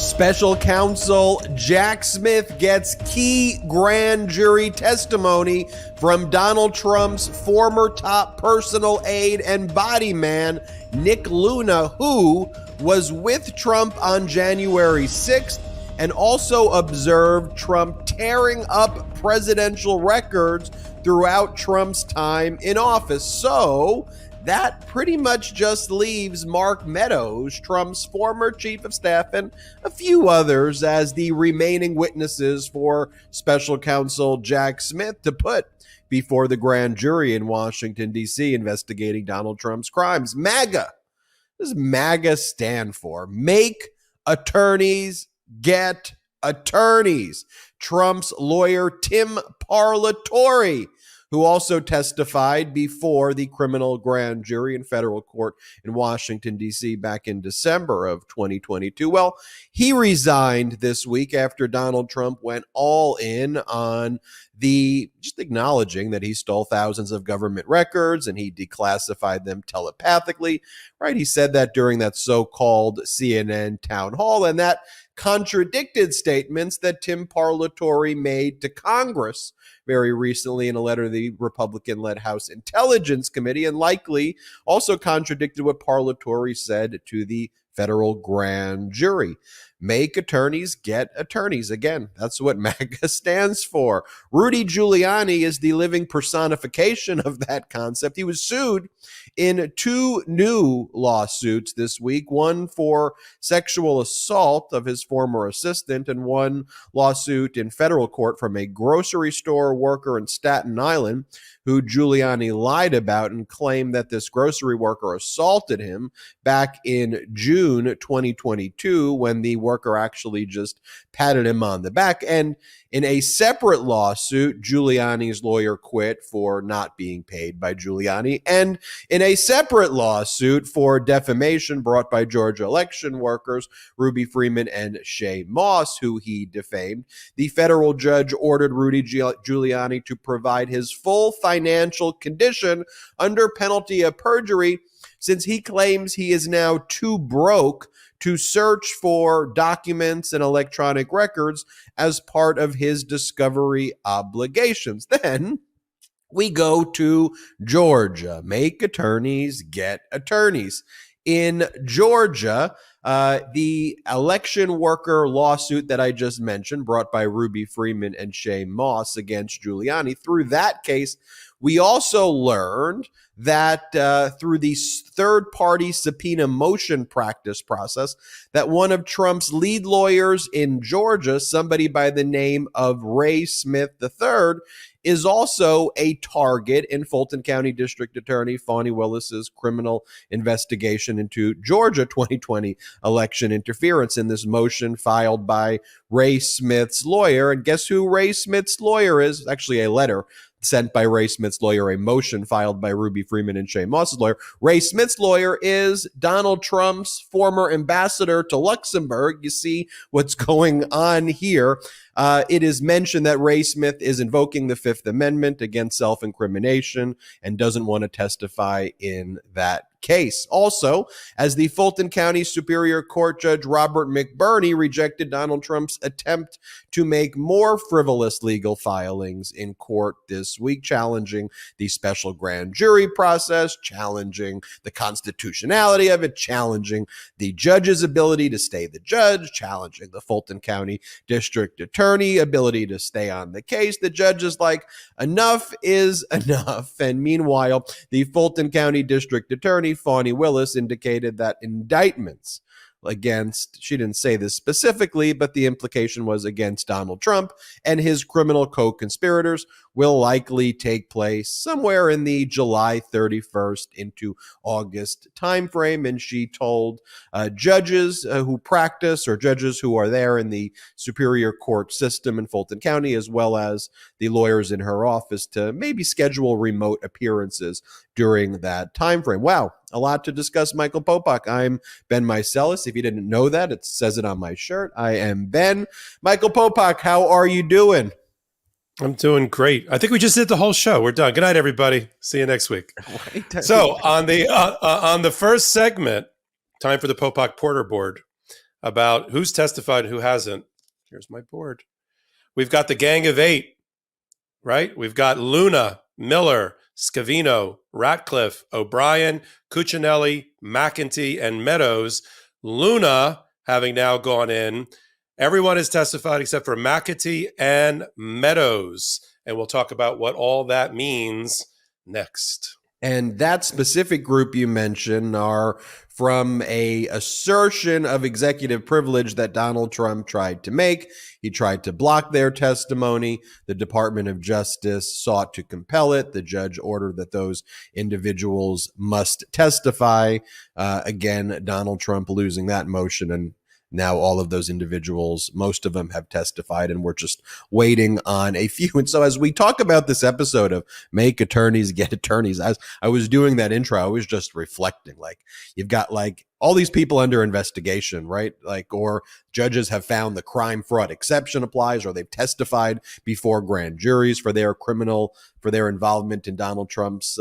Special counsel Jack Smith gets key grand jury testimony from Donald Trump's former top personal aide and body man, Nick Luna, who was with Trump on January 6th and also observed Trump tearing up presidential records throughout Trump's time in office. So that pretty much just leaves Mark Meadows, Trump's former chief of staff, and a few others as the remaining witnesses for special counsel Jack Smith to put before the grand jury in Washington, D.C., investigating Donald Trump's crimes. MAGA. What does MAGA stand for? Make attorneys get attorneys. Trump's lawyer, Tim Parlatore, who also testified before the criminal grand jury in federal court in Washington, D.C. back in December of 2022. Well, he resigned this week after Donald Trump went all in on just acknowledging that he stole thousands of government records and he declassified them telepathically, right? He said that during that so-called CNN town hall, and that contradicted statements that Tim Parlatore made to Congress very recently in a letter to the Republican-led House Intelligence Committee, and likely also contradicted what Parlatore said to the federal grand jury. Make attorneys get attorneys. Again, that's what MAGA stands for. Rudy Giuliani is the living personification of that concept. He was sued in two new lawsuits this week, one for sexual assault of his former assistant and one lawsuit in federal court from a grocery store worker in Staten Island who Giuliani lied about and claimed that this grocery worker assaulted him back in June 2022 when the worker actually just patted him on the back. And in a separate lawsuit, Giuliani's lawyer quit for not being paid by Giuliani. And in a separate lawsuit for defamation brought by Georgia election workers, Ruby Freeman and Shay Moss, who he defamed, the federal judge ordered Rudy Giuliani to provide his full financial condition under penalty of perjury, since he claims he is now too broke to search for documents and electronic records as part of his discovery obligations. Then we go to Georgia. Make attorneys get attorneys. In Georgia, the election worker lawsuit that I just mentioned, brought by Ruby Freeman and Shay Moss against Giuliani, through that case, we also learned that through the third-party subpoena motion practice process, that one of Trump's lead lawyers in Georgia, somebody by the name of Ray Smith III, is also a target in Fulton County District Attorney Fani Willis's criminal investigation into Georgia 2020 election interference in this motion filed by Ray Smith's lawyer. And guess who Ray Smith's lawyer is? Actually, a letter sent by Ray Smith's lawyer, a motion filed by Ruby Freeman and Shay Moss's lawyer. Ray Smith's lawyer is Donald Trump's former ambassador to Luxembourg. You see what's going on here. It is mentioned that Ray Smith is invoking the Fifth Amendment against self-incrimination and doesn't want to testify in that case. Also, as the Fulton County Superior Court Judge Robert McBurney rejected Donald Trump's attempt to make more frivolous legal filings in court this week, challenging the special grand jury process, challenging the constitutionality of it, challenging the judge's ability to stay the judge, challenging the Fulton County District Attorney ability to stay on the case. The judge is like, enough is enough. And meanwhile, the Fulton County District Attorney Fani Willis indicated that indictments against, she didn't say this specifically, but the implication was against Donald Trump and his criminal co-conspirators will likely take place somewhere in the July 31st into August timeframe. And she told judges who practice or judges who are there in the Superior Court system in Fulton County, as well as the lawyers in her office, to maybe schedule remote appearances during that timeframe. Wow, a lot to discuss. Michael Popok. I'm Ben Meiselas. If you didn't know that, it says it on my shirt. I am Ben. Michael Popok, how are you doing? I'm doing great. I think we just did the whole show. We're done. Good night, everybody. See you next week. So on the first segment, time for the Popok Porter Board. about who's testified and who hasn't. Here's my board. We've got the Gang of Eight, right? We've got Luna, Miller, Scavino, Ratcliffe, O'Brien, Cuccinelli, McEntee, and Meadows. Luna having now gone in. Everyone has testified except for McEntee and Meadows. And we'll talk about what all that means next. And that specific group you mentioned are from a assertion of executive privilege that Donald Trump tried to make. He tried to block their testimony. The Department of Justice sought to compel it. The judge ordered that those individuals must testify. Again, Donald Trump losing that motion, and now all of those individuals, most of them have testified, and we're just waiting on a few. And so as we talk about this episode of Make Attorneys Get Attorneys, as I was doing that intro, I was just reflecting, like, you've got like all these people under investigation, right? Like, or judges have found the crime fraud exception applies, or they've testified before grand juries for their involvement in Donald Trump's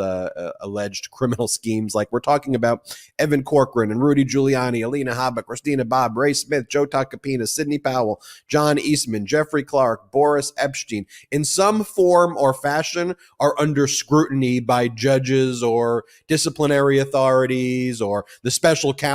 alleged criminal schemes. Like, we're talking about Evan Corcoran and Rudy Giuliani, Alina Habba, Christina Bobb, Ray Smith, Joe Tacopina, Sidney Powell, John Eastman, Jeffrey Clark, Boris Epstein, in some form or fashion are under scrutiny by judges or disciplinary authorities or the special counsel.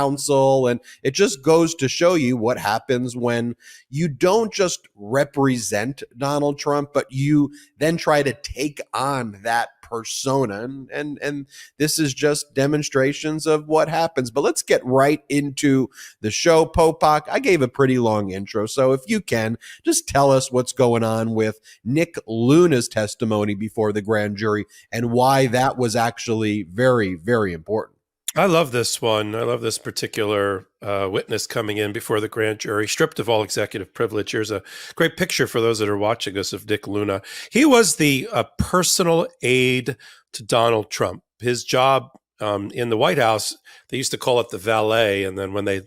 And it just goes to show you what happens when you don't just represent Donald Trump, but you then try to take on that persona. And this is just demonstrations of what happens. But let's get right into the show. Popok, I gave a pretty long intro, so if you can, just tell us what's going on with Nick Luna's testimony before the grand jury and why that was actually very, very important. I love this one. I love this particular witness coming in before the grand jury, stripped of all executive privilege. Here's a great picture for those that are watching us of Nick Luna. He was the personal aide to Donald Trump. His job in the White House, they used to call it the valet, and then when they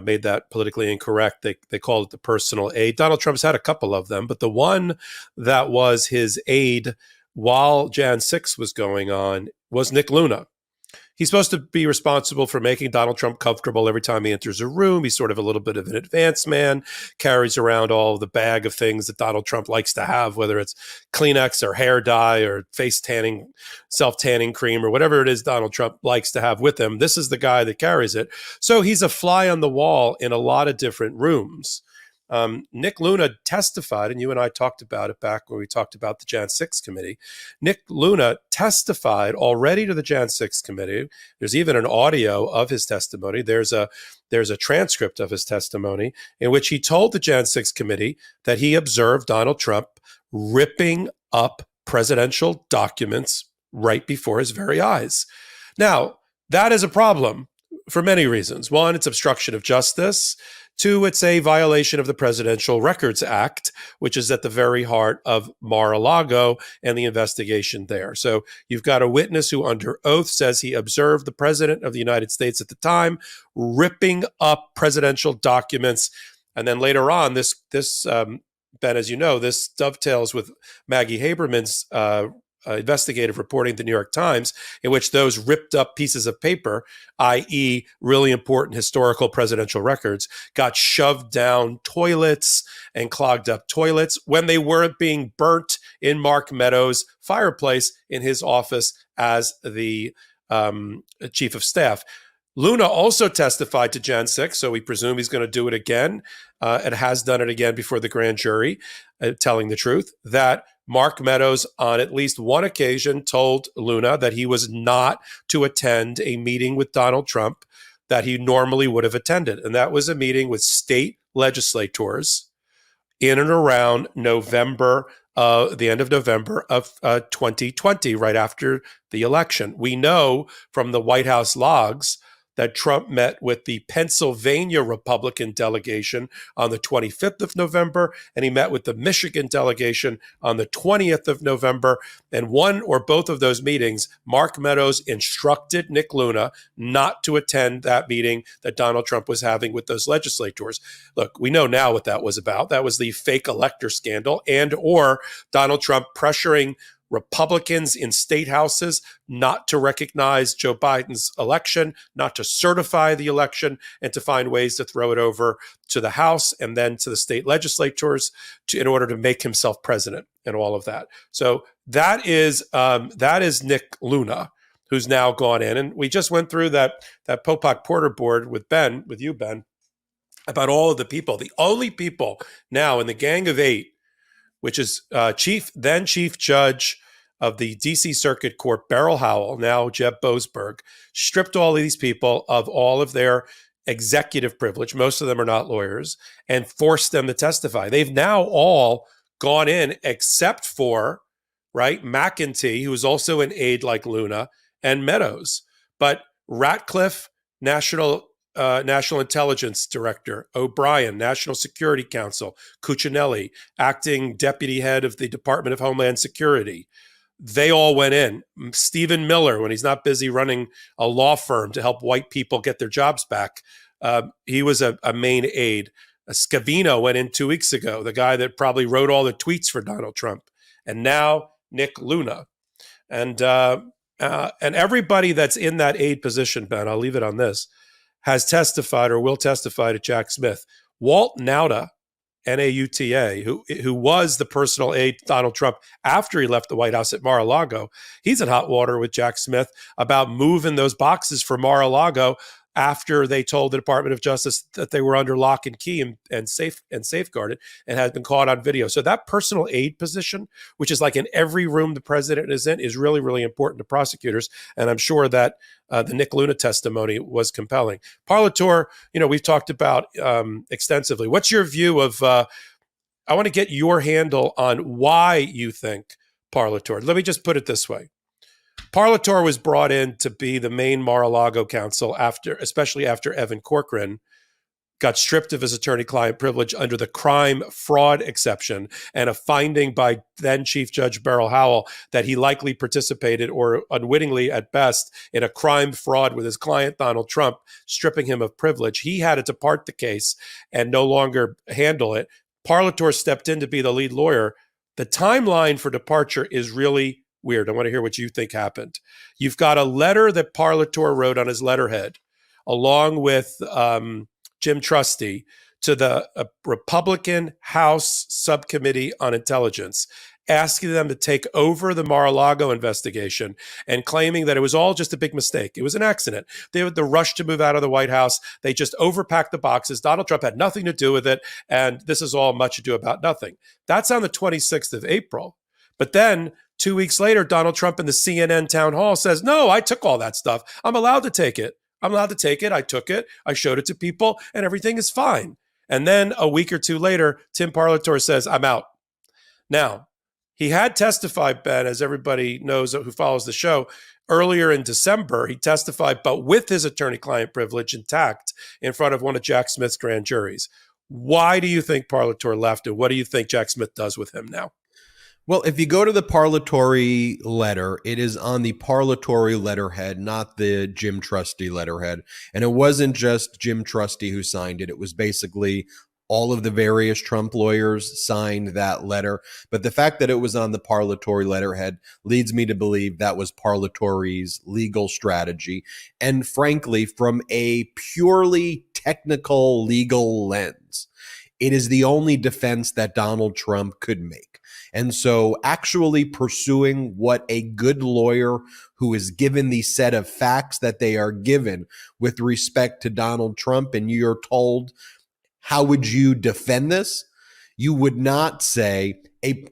made that politically incorrect, they called it the personal aide. Donald Trump's had a couple of them, but the one that was his aide while Jan 6 was going on was Nick Luna. He's supposed to be responsible for making Donald Trump comfortable every time he enters a room. He's sort of a little bit of an advanced man, carries around all the bag of things that Donald Trump likes to have, whether it's Kleenex or hair dye or face tanning, self-tanning cream or whatever it is Donald Trump likes to have with him. This is the guy that carries it. So he's a fly on the wall in a lot of different rooms. Nick Luna testified, and you and I talked about it back when we talked about the Jan 6 committee. Nick Luna testified already to the Jan 6 committee. There's even an audio of his testimony. There's a transcript of his testimony in which he told the Jan 6 committee that he observed Donald Trump ripping up presidential documents right before his very eyes. Now, that is a problem for many reasons. One, it's obstruction of justice. Two, it's a violation of the Presidential Records Act, which is at the very heart of Mar-a-Lago and the investigation there. So you've got a witness who under oath says he observed the president of the United States at the time ripping up presidential documents. And then later on, this Ben, as you know, this dovetails with Maggie Haberman's investigative reporting at the New York Times, in which those ripped up pieces of paper, i.e. really important historical presidential records, got shoved down toilets and clogged up toilets when they weren't being burnt in Mark Meadows' fireplace in his office as the chief of staff. Luna also testified to Jan 6, so we presume he's going to do it again, and has done it again before the grand jury, telling the truth, that Mark Meadows on at least one occasion told Luna that he was not to attend a meeting with Donald Trump that he normally would have attended. And that was a meeting with state legislators in and around November, the end of November of 2020, right after the election. We know from the White House logs that Trump met with the Pennsylvania Republican delegation on the 25th of November, and he met with the Michigan delegation on the 20th of November. And one or both of those meetings, Mark Meadows instructed Nick Luna not to attend that meeting that Donald Trump was having with those legislators. Look, we know now what that was about. That was the fake elector scandal and or Donald Trump pressuring Republicans in state houses not to recognize Joe Biden's election, not to certify the election, and to find ways to throw it over to the House and then to the state legislatures in order to make himself president and all of that. So that is Nick Luna, who's now gone in. And we just went through that Popok Porter board with you, Ben, about all of the people. The only people now in the Gang of Eight, which is Chief Judge of the D.C. Circuit Court, Beryl Howell, now Jeb Boasberg, stripped all of these people of all of their executive privilege. Most of them are not lawyers, and forced them to testify. They've now all gone in except for, right, McEntee, who is also an aide like Luna, and Meadows. But Ratcliffe, National Intelligence Director, O'Brien, National Security Counsel, Cuccinelli, acting deputy head of the Department of Homeland Security, they all went in. Stephen Miller, when he's not busy running a law firm to help white people get their jobs back, he was a main aide. Scavino went in 2 weeks ago, the guy that probably wrote all the tweets for Donald Trump. And now Nick Luna. And everybody that's in that aide position, Ben, I'll leave it on this, has testified or will testify to Jack Smith. Walt Nauta, Nauta, who was the personal aide to Donald Trump after he left the White House at Mar-a-Lago, he's in hot water with Jack Smith about moving those boxes for Mar-a-Lago after they told the Department of Justice that they were under lock and key and safeguarded, and had been caught on video. So that personal aide position, which is like in every room the president is in, is really, really important to prosecutors. And I'm sure that the Nick Luna testimony was compelling. Parlatore, we've talked about extensively. What's your view of, I want to get your handle on why you think Parlatore. Let me just put it this way. Parlatore was brought in to be the main Mar-a-Lago counsel especially after Evan Corcoran got stripped of his attorney-client privilege under the crime fraud exception, and a finding by then Chief Judge Beryl Howell that he likely participated, or unwittingly at best, in a crime fraud with his client Donald Trump, stripping him of privilege. He had to depart the case and no longer handle it. Parlatore stepped in to be the lead lawyer. The timeline for departure is really weird. I want to hear what you think happened. You've got a letter that Parlatore wrote on his letterhead, along with Jim Trusty, to the Republican House Subcommittee on Intelligence, asking them to take over the Mar-a-Lago investigation and claiming that it was all just a big mistake. It was an accident. They had the rush to move out of the White House. They just overpacked the boxes. Donald Trump had nothing to do with it. And this is all much ado about nothing. That's on the 26th of April. But then 2 weeks later, Donald Trump in the CNN town hall says, no, I took all that stuff. I'm allowed to take it. I took it. I showed it to people, and everything is fine. And then a week or two later, Tim Parlatore says, I'm out. Now, he had testified, Ben, as everybody knows who follows the show, earlier in December. He testified, but with his attorney-client privilege intact, in front of one of Jack Smith's grand juries. Why do you think Parlatore left, and what do you think Jack Smith does with him now? Well, if you go to the Parlatore letter, it is on the Parlatore letterhead, not the Jim Trusty letterhead. And it wasn't just Jim Trusty who signed it. It was basically all of the various Trump lawyers signed that letter. But the fact that it was on the Parlatore letterhead leads me to believe that was Parlatore's legal strategy. And frankly, from a purely technical legal lens, it is the only defense that Donald Trump could make. And so actually pursuing what a good lawyer who is given the set of facts that they are given with respect to Donald Trump, and you're told, how would you defend this? You would not say a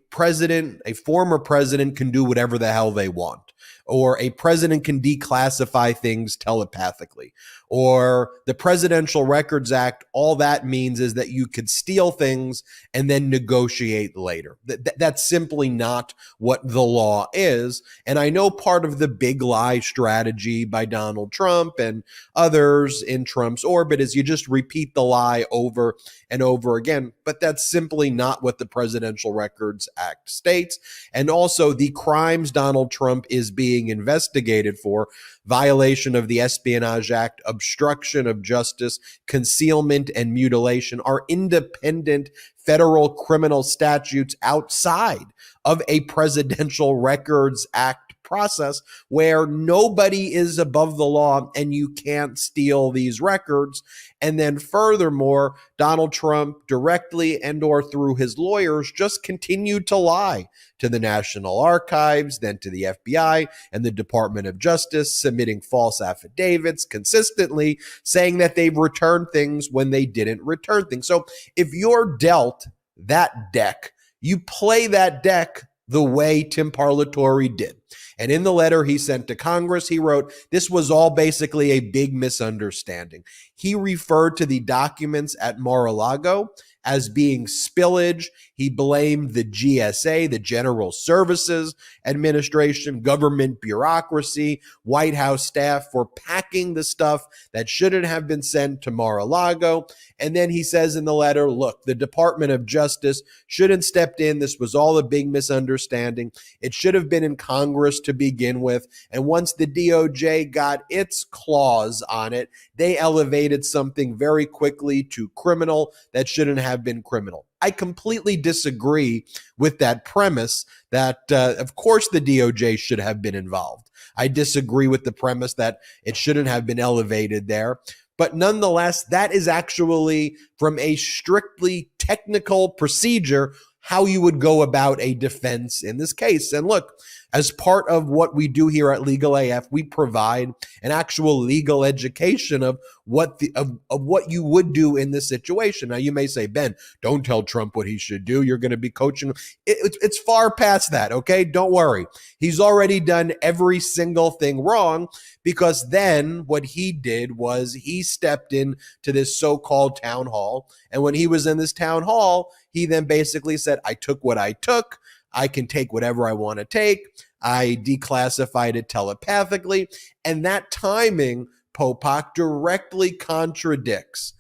former president can do whatever the hell they want, or a president can declassify things telepathically, or the Presidential Records Act. All that means is that you could steal things and then negotiate later. That's simply not what the law is. And I know part of the big lie strategy by Donald Trump and others in Trump's orbit is you just repeat the lie over and over again, but that's simply not what the Presidential Records Act states. And also the crimes Donald Trump is being investigated for, violation of the Espionage Act, obstruction of justice, concealment, and mutilation are independent federal criminal statutes outside of a Presidential Records Act process where nobody is above the law and you can't steal these records. And then furthermore, Donald Trump directly and or through his lawyers just continued to lie to the National Archives, then to the FBI and the Department of Justice, submitting false affidavits consistently, saying that they've returned things when they didn't return things. So if you're dealt that deck, you play that deck the way Tim Parlatore did. And in the letter he sent to Congress, he wrote, this was all basically a big misunderstanding. He referred to the documents at Mar-a-Lago as being spillage. He blamed the GSA, the General Services Administration, government bureaucracy, White House staff for packing the stuff that shouldn't have been sent to Mar-a-Lago. And then he says in the letter, look, the Department of Justice shouldn't have stepped in. This was all a big misunderstanding. It should have been in Congress to begin with. And once the DOJ got its claws on it, they elevated something very quickly to criminal that shouldn't have been criminal. I completely disagree with that premise that, of course, the DOJ should have been involved. I disagree with the premise that it shouldn't have been elevated there. But nonetheless, that is actually, from a strictly technical procedure, how you would go about a defense in this case. And look, as part of what we do here at Legal AF, we provide an actual legal education of what what you would do in this situation. Now, you may say, Ben, don't tell Trump what he should do. You're going to be coaching him. It's far past that, okay? Don't worry. He's already done every single thing wrong, because then what he did was he stepped in to this so-called town hall. And when he was in this town hall, he then basically said, I took what I took. I can take whatever I want to take. I declassified it telepathically. And that timing, Popok, directly contradicts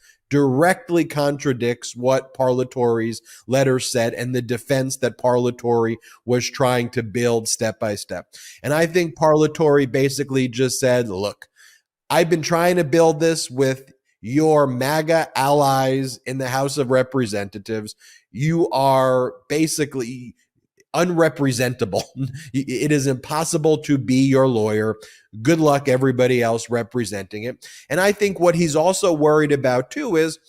what Parlatore's letter said and the defense that Parlatore was trying to build step by step. And I think Parlatore basically just said, look, I've been trying to build this with your MAGA allies in the House of Representatives. You are basically unrepresentable. It is impossible to be your lawyer. Good luck, everybody else representing it. And I think what he's also worried about, too, is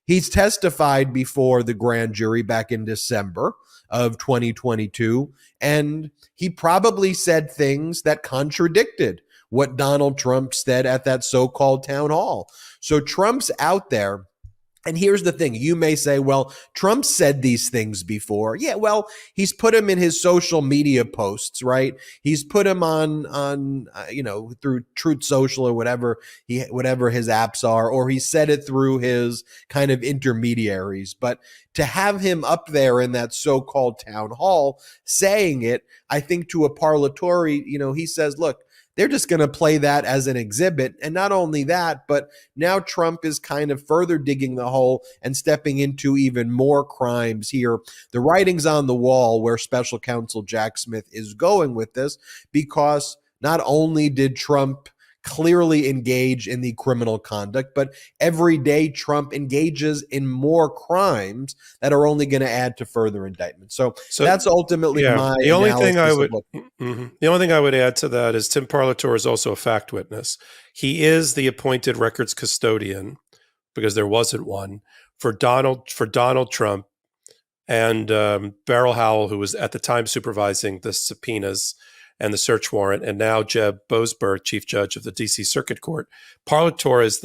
he's testified before the grand jury back in December of 2022, and he probably said things that contradicted what Donald Trump said at that so-called town hall. So Trump's out there. And here's the thing. You may say, well, Trump said these things before. Yeah, well, he's put them in his social media posts, right? He's put them on through Truth Social or whatever his apps are, or he said it through his kind of intermediaries. But to have him up there in that so-called town hall saying it, I think to a Parlatore, he says, look, they're just going to play that as an exhibit. And not only that, but now Trump is kind of further digging the hole and stepping into even more crimes here. The writing's on the wall where Special Counsel Jack Smith is going with this, because not only did Trump clearly engage in the criminal conduct, but every day Trump engages in more crimes that are only going to add to further indictments. So that's ultimately my the only thing I would the only thing I would add to that is Tim Parlatore is also a fact witness. He is the appointed records custodian, because there wasn't one, for Donald Trump and Beryl Howell, who was at the time supervising the subpoenas and the search warrant, and now Jeb Boasberg, Chief Judge of the D.C. Circuit Court. Parlatore is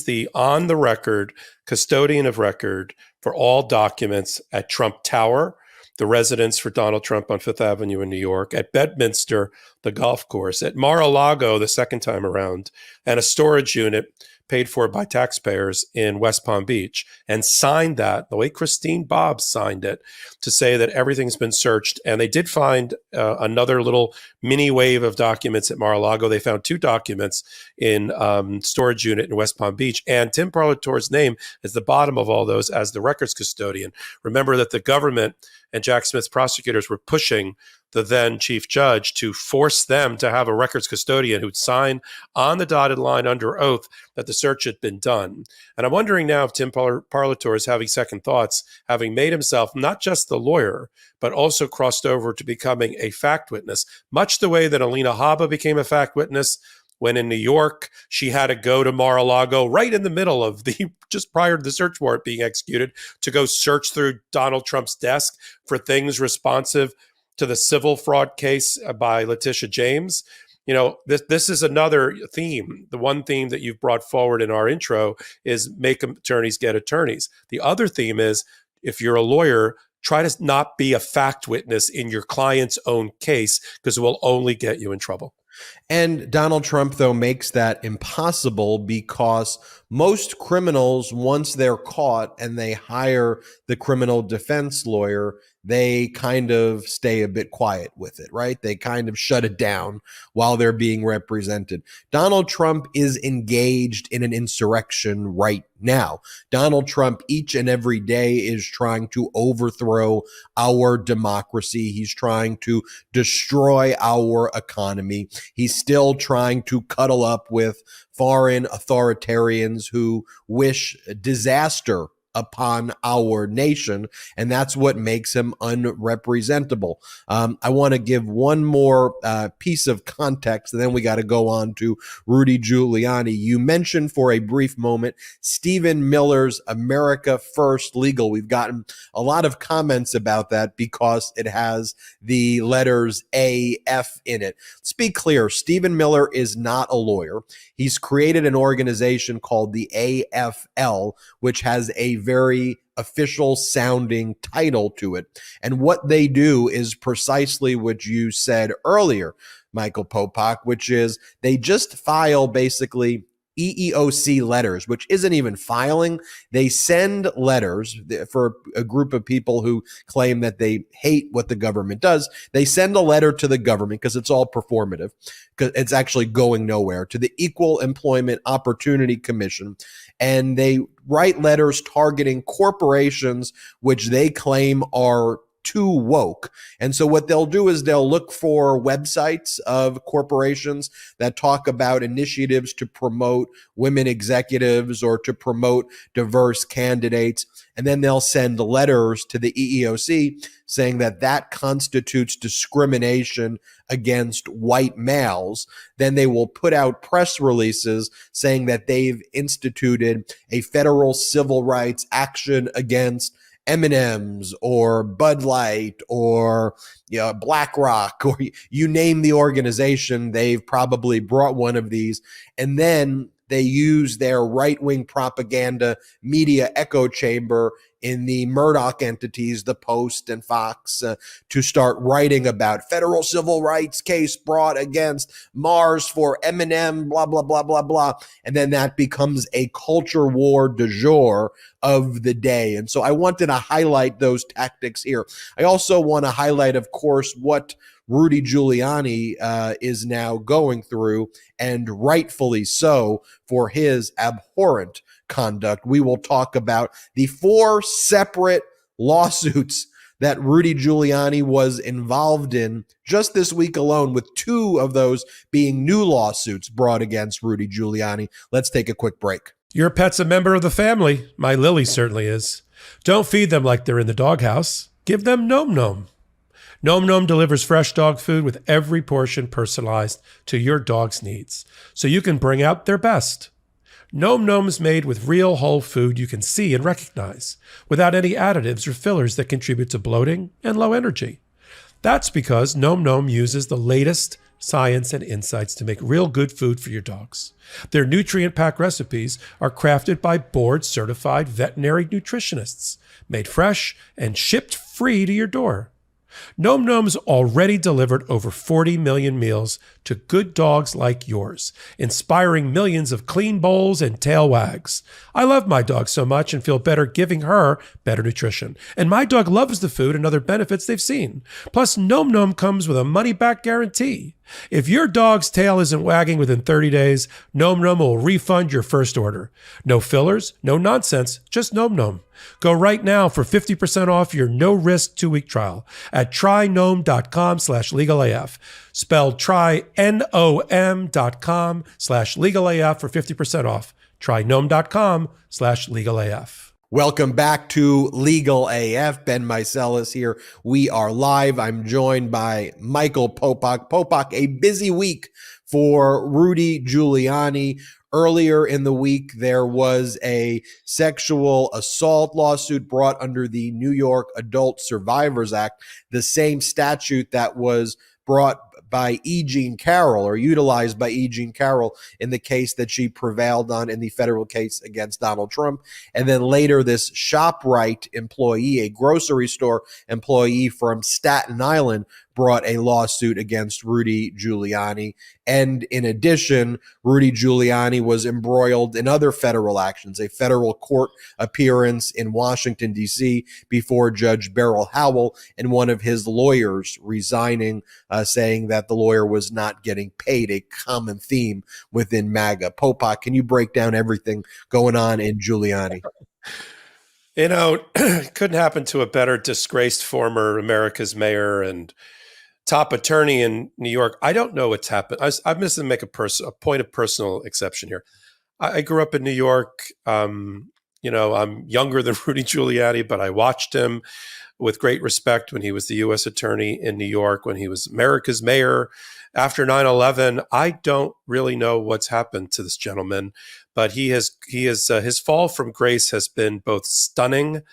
the on the record custodian of record for all documents at Trump Tower, the residence for Donald Trump on Fifth Avenue in New York, at Bedminster, the golf course, at Mar-a-Lago the second time around, and a storage unit paid for by taxpayers in West Palm Beach, and signed that the way Christine Bobbs signed it, to say that everything's been searched. And they did find another little mini wave of documents at Mar-a-Lago. They found 2 documents in storage unit in West Palm Beach, and Tim Parlatore's name is the bottom of all those as the records custodian. Remember that the government and Jack Smith's prosecutors were pushing the then chief judge to force them to have a records custodian who'd sign on the dotted line under oath that the search had been done. And I'm wondering now if Tim Parlatore is having second thoughts, having made himself not just the lawyer, but also crossed over to becoming a fact witness, much the way that Alina Habba became a fact witness when in New York, she had to go to Mar-a-Lago right in the middle of just prior to the search warrant being executed, to go search through Donald Trump's desk for things responsive to the civil fraud case by Letitia James. You know, this is another theme. The one theme that you've brought forward in our intro is make attorneys get attorneys. The other theme is, if you're a lawyer, try to not be a fact witness in your client's own case, because it will only get you in trouble. And Donald Trump, though, makes that impossible because most criminals, once they're caught and they hire the criminal defense lawyer, they kind of stay a bit quiet with it, right? They kind of shut it down while they're being represented. Donald Trump is engaged in an insurrection right now. Donald Trump each and every day is trying to overthrow our democracy. He's trying to destroy our economy. He's still trying to cuddle up with foreign authoritarians who wish disaster upon our nation, and that's what makes him unrepresentable. I want to give one more piece of context, and then we got to go on to Rudy Giuliani. You mentioned for a brief moment Stephen Miller's America First Legal. We've gotten a lot of comments about that because it has the letters AF in it. Let's be clear, Stephen Miller is not a lawyer. He's created an organization called the AFL, which has a very official sounding title to it. And what they do is precisely what you said earlier, Michael Popok, which is they just file basically EEOC letters, which isn't even filing. They send letters for a group of people who claim that they hate what the government does. They send a letter to the government because it's all performative, because it's actually going nowhere, to the Equal Employment Opportunity Commission. And they write letters targeting corporations which they claim are too woke. And so what they'll do is they'll look for websites of corporations that talk about initiatives to promote women executives or to promote diverse candidates. And then they'll send letters to the EEOC saying that that constitutes discrimination against white males. Then they will put out press releases saying that they've instituted a federal civil rights action against M&M's or Bud Light or BlackRock, or you name the organization, they've probably brought one of these. And then they use their right-wing propaganda media echo chamber in the Murdoch entities, the Post and Fox, to start writing about federal civil rights case brought against Mars for M&M, blah, blah, blah, blah, blah. And then that becomes a culture war du jour of the day. And so I wanted to highlight those tactics here. I also want to highlight, of course, what Rudy Giuliani is now going through, and rightfully so, for his abhorrent conduct. We will talk about the 4 separate lawsuits that Rudy Giuliani was involved in just this week alone, with 2 of those being new lawsuits brought against Rudy Giuliani. Let's take a quick break. Your pet's a member of the family. My Lily certainly is. Don't feed them like they're in the doghouse. Give them Nom Nom. Nom Nom delivers fresh dog food with every portion personalized to your dog's needs, so you can bring out their best. Nom Nom's made with real whole food you can see and recognize, without any additives or fillers that contribute to bloating and low energy. That's because Nom Nom uses the latest science and insights to make real good food for your dogs. Their nutrient-packed recipes are crafted by board-certified veterinary nutritionists, made fresh and shipped free to your door. Nom Nom's already delivered over 40 million meals to good dogs like yours, inspiring millions of clean bowls and tail wags. I love my dog so much and feel better giving her better nutrition. And my dog loves the food and other benefits they've seen. Plus, Nom Nom comes with a money-back guarantee. If your dog's tail isn't wagging within 30 days, Nom Nom will refund your first order. No fillers, no nonsense, just Nom Nom. Go right now for 50% off your no-risk 2-week trial at trynom.com/legalaf. Spelled try, NOM.com/legalaf for 50% off. Trynom.com/legalaf. Welcome back to Legal AF. Ben Meiselas here. We are live. I'm joined by Michael Popok. Popok, a busy week for Rudy Giuliani. Earlier in the week, there was a sexual assault lawsuit brought under the New York Adult Survivors Act, the same statute that was brought by E. Jean Carroll, or utilized by E. Jean Carroll in the case that she prevailed on in the federal case against Donald Trump. And then later, this ShopRite employee, a grocery store employee from Staten Island, brought a lawsuit against Rudy Giuliani. And in addition, Rudy Giuliani was embroiled in other federal actions, a federal court appearance in Washington, D.C. before Judge Beryl Howell, and one of his lawyers resigning, saying that the lawyer was not getting paid, a common theme within MAGA. Popok, can you break down everything going on in Giuliani? You know, couldn't happen to a better disgraced former America's mayor and top attorney in New York. I don't know what's happened. I'm going to make a point of personal exception here. I grew up in New York. I'm younger than Rudy Giuliani, but I watched him with great respect when he was the U.S. attorney in New York, when he was America's mayor after 9/11. I don't really know what's happened to this gentleman, but his fall from grace has been both stunning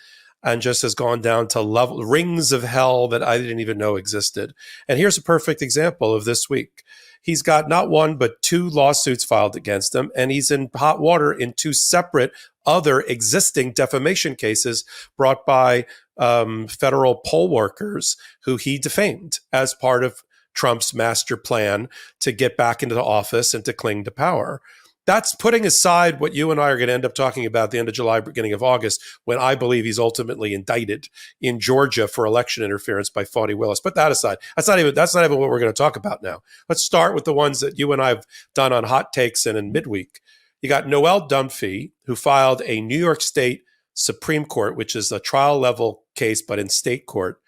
and just has gone down to rings of hell that I didn't even know existed. And here's a perfect example of this week. He's got not one, but 2 lawsuits filed against him, and he's in hot water in 2 separate other existing defamation cases brought by federal poll workers who he defamed as part of Trump's master plan to get back into the office and to cling to power. That's putting aside what you and I are going to end up talking about at the end of July, beginning of August, when I believe he's ultimately indicted in Georgia for election interference by Fani Willis. Put that aside. That's not even what we're going to talk about now. Let's start with the ones that you and I have done on hot takes and in midweek. You got Noelle Dunphy, who filed a New York State Supreme Court, which is a trial level case, but in state court,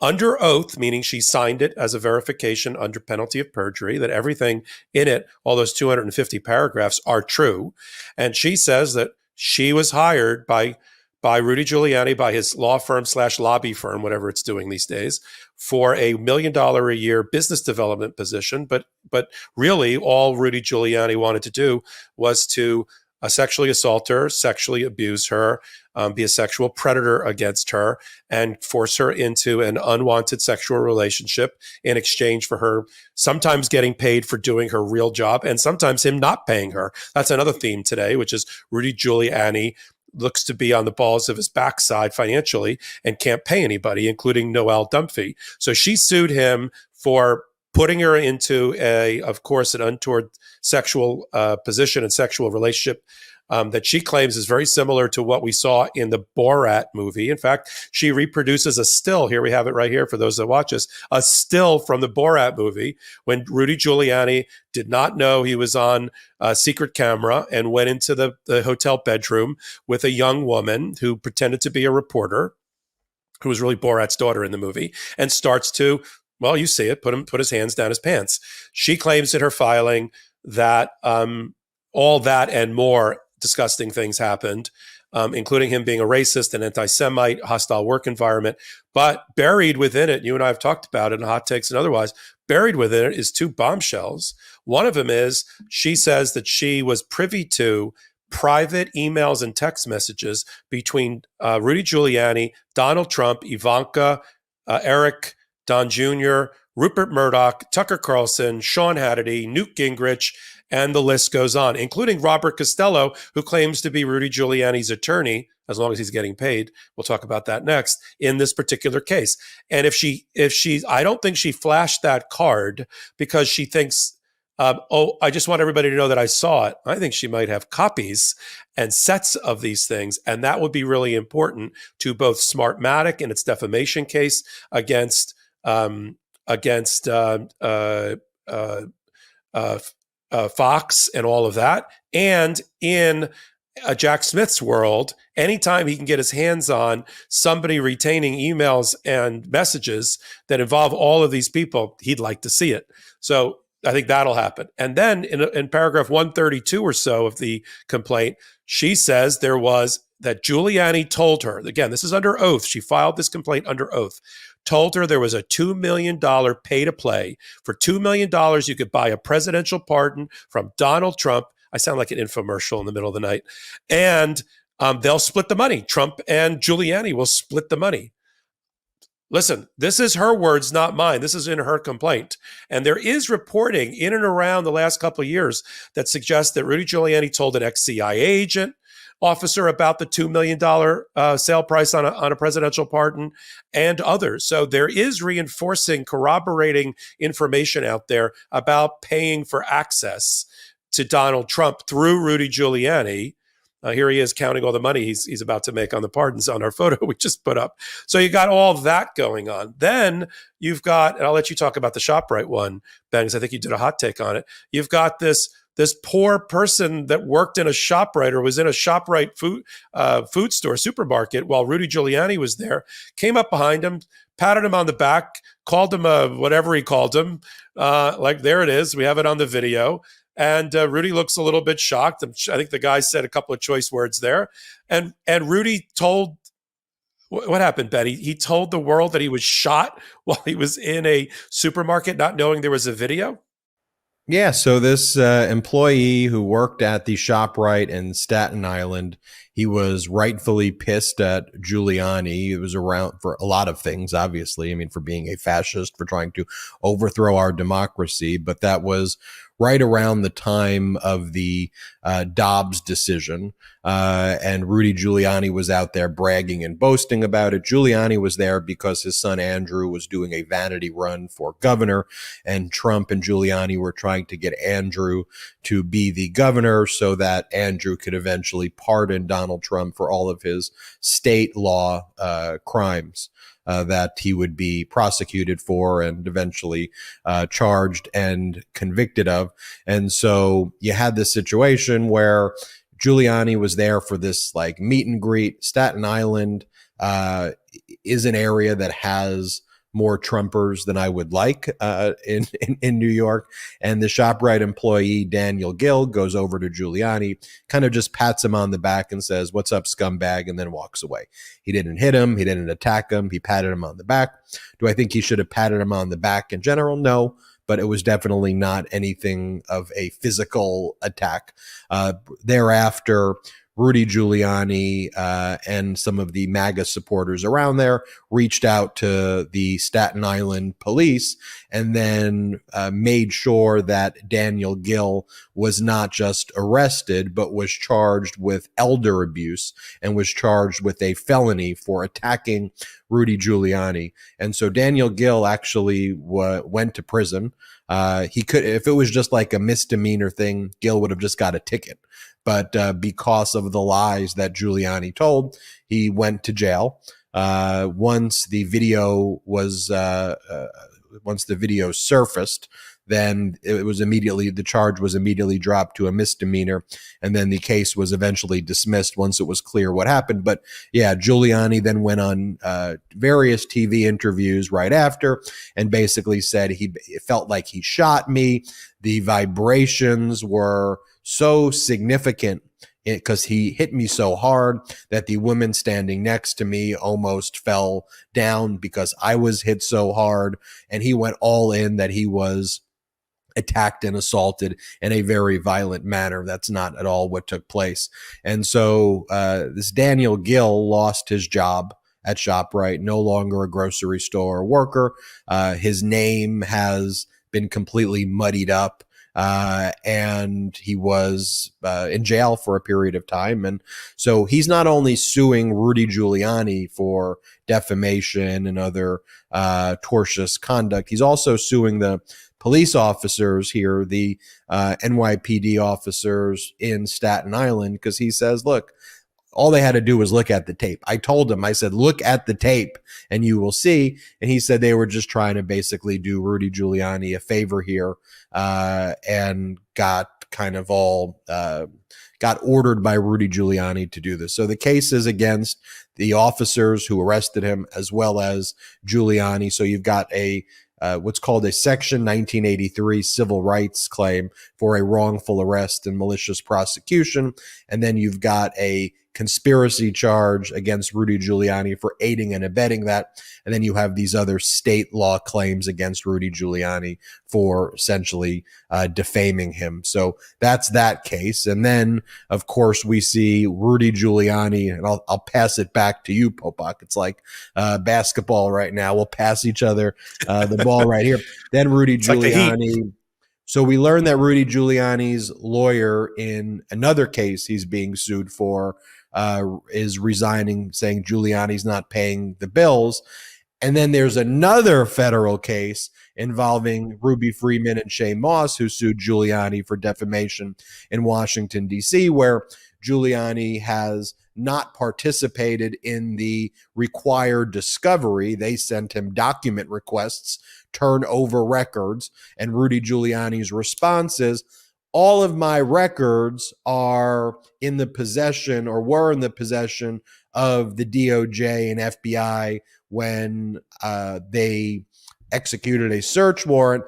under oath, meaning she signed it as a verification under penalty of perjury, that everything in it, all those 250 paragraphs, are true. And she says that she was hired by Rudy Giuliani, by his law firm / lobby firm, whatever it's doing these days, for a $1 million a year business development position. But really, all Rudy Giuliani wanted to do was to sexually assault her, sexually abuse her, be a sexual predator against her, and force her into an unwanted sexual relationship in exchange for her sometimes getting paid for doing her real job and sometimes him not paying her. That's another theme today, which is Rudy Giuliani looks to be on the balls of his backside financially and can't pay anybody, including Noelle Dunphy. So she sued him for putting her into of course, an untoward sexual position and sexual relationship that she claims is very similar to what we saw in the Borat movie. In fact, she reproduces a still. Here we have it right here for those that watch us, a still from the Borat movie when Rudy Giuliani did not know he was on a secret camera and went into the hotel bedroom with a young woman who pretended to be a reporter, who was really Borat's daughter in the movie, and starts to, well, you see it, put his hands down his pants. She claims in her filing that all that and more disgusting things happened, including him being a racist, an anti-Semite, hostile work environment. But buried within it, you and I have talked about it in hot takes and otherwise, buried within it is 2 bombshells. One of them is she says that she was privy to private emails and text messages between Rudy Giuliani, Donald Trump, Ivanka, Eric, Don Jr., Rupert Murdoch, Tucker Carlson, Sean Hannity, Newt Gingrich, and the list goes on, including Robert Costello, who claims to be Rudy Giuliani's attorney, as long as he's getting paid. We'll talk about that next, in this particular case. And if she, I don't think she flashed that card because she thinks I just want everybody to know that I saw it. I think she might have copies and sets of these things, and that would be really important to both Smartmatic in its defamation case against against Fox and all of that, and in Jack Smith's world, anytime he can get his hands on somebody retaining emails and messages that involve all of these people, he'd like to see it. So I think that'll happen. And then in paragraph 132 or so of the complaint, she says there was that Giuliani told her, again, this is under oath. She filed this complaint under oath, told her there was a $2 million pay to play. For $2 million, you could buy a presidential pardon from Donald Trump. I sound like an infomercial in the middle of the night. And they'll split the money. Trump and Giuliani will split the money. Listen, this is her words, not mine. This is in her complaint. And there is reporting in and around the last couple of years that suggests that Rudy Giuliani told an ex-CIA agent officer about the $2 million sale price on a presidential pardon and others. So there is reinforcing, corroborating information out there about paying for access to Donald Trump through Rudy Giuliani. Here he is counting all the money he's about to make on the pardons on our photo we just put up. So you got all that going on. Then you've got, and I'll let you talk about the ShopRite one, Ben, because I think you did a hot take on it. You've got this poor person that worked in a ShopRite or was in a ShopRite food store, supermarket, while Rudy Giuliani was there, came up behind him, patted him on the back, called him whatever he called him. Like, there it is. We have it on the video. And Rudy looks a little bit shocked. I think the guy said a couple of choice words there. And Rudy told, what happened, Betty? He told the world that he was shot while he was in a supermarket, not knowing there was a video? Yeah, so this employee who worked at the ShopRite in Staten Island, he was rightfully pissed at Giuliani. It was around for a lot of things, obviously. I mean, for being a fascist, for trying to overthrow our democracy. But that was right around the time of the Dobbs decision. And Rudy Giuliani was out there bragging and boasting about it. Giuliani was there because his son Andrew was doing a vanity run for governor, and Trump and Giuliani were trying to get Andrew to be the governor so that Andrew could eventually pardon Donald Trump for all of his state law crimes that he would be prosecuted for and eventually charged and convicted of. And so you had this situation where Giuliani was there for this like meet and greet. Staten Island is an area that has more Trumpers than I would like in New York. And the ShopRite employee, Daniel Gill, goes over to Giuliani, kind of just pats him on the back and says, "What's up, scumbag?" and then walks away. He didn't hit him. He didn't attack him. He patted him on the back. Do I think he should have patted him on the back in general? No. But it was definitely not anything of a physical attack. Thereafter, Rudy Giuliani and some of the MAGA supporters around there reached out to the Staten Island police and then made sure that Daniel Gill was not just arrested, but was charged with elder abuse and was charged with a felony for attacking Rudy Giuliani. And so Daniel Gill actually went to prison. He could, if it was just like a misdemeanor thing, Gill would have just got a ticket. But because of the lies that Giuliani told, he went to jail. Once the video surfaced, then it was immediately, the charge was immediately dropped to a misdemeanor, and then the case was eventually dismissed once it was clear what happened. But yeah, Giuliani then went on various TV interviews right after and basically said it felt like he shot me. The vibrations were so significant because he hit me so hard that the woman standing next to me almost fell down because I was hit so hard. And he went all in that he was attacked and assaulted in a very violent manner. That's not at all what took place. And so this Daniel Gill lost his job at ShopRite, no longer a grocery store worker. His name has been completely muddied up. And he was in jail for a period of time. And so he's not only suing Rudy Giuliani for defamation and other tortious conduct, he's also suing the police officers here, the NYPD officers in Staten Island, because he says, look, all they had to do was look at the tape. I told him, I said, look at the tape and you will see. And he said they were just trying to basically do Rudy Giuliani a favor here, and got kind of all got ordered by Rudy Giuliani to do this. So the case is against the officers who arrested him as well as Giuliani. So you've got a what's called a Section 1983 civil rights claim for a wrongful arrest and malicious prosecution. And then you've got a conspiracy charge against Rudy Giuliani for aiding and abetting that. And then you have these other state law claims against Rudy Giuliani for essentially defaming him. So that's that case. And then, of course, we see Rudy Giuliani, and I'll pass it back to you, Popok. It's like basketball right now. We'll pass each other the ball right here. Then Rudy Giuliani. So we learned that Rudy Giuliani's lawyer in another case he's being sued for is resigning, saying Giuliani's not paying the bills. And then there's another federal case involving Ruby Freeman and Shay Moss, who sued Giuliani for defamation in Washington, D.C., where Giuliani has not participated in the required discovery. They sent him document requests, turn over records, and Rudy Giuliani's response is, all of my records are in the possession or were in the possession of the DOJ and FBI when they executed a search warrant.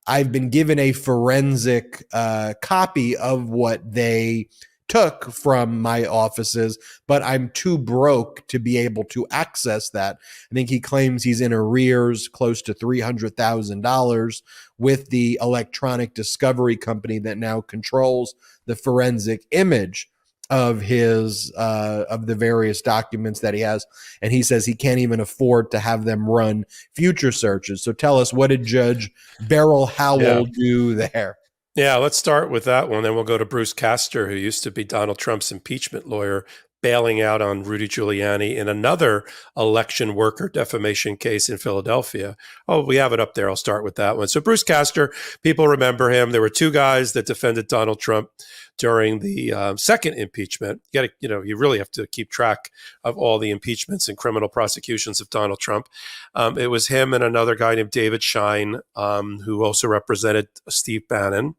I've been given a forensic copy of what they took from my offices, but I'm too broke to be able to access that. I think he claims he's in arrears close to $300,000 with the electronic discovery company that now controls the forensic image of his of the various documents that he has. And he says he can't even afford to have them run future searches. So tell us, what did Judge Beryl Howell do there? Yeah, let's start with that one. Then we'll go to Bruce Castor, who used to be Donald Trump's impeachment lawyer, bailing out on Rudy Giuliani in another election worker defamation case in Philadelphia. Oh, we have it up there. I'll start with that one. So Bruce Castor, people remember him. There were two guys that defended Donald Trump during the second impeachment. You really have to keep track of all the impeachments and criminal prosecutions of Donald Trump. It was him and another guy named David Schein, who also represented Steve Bannon.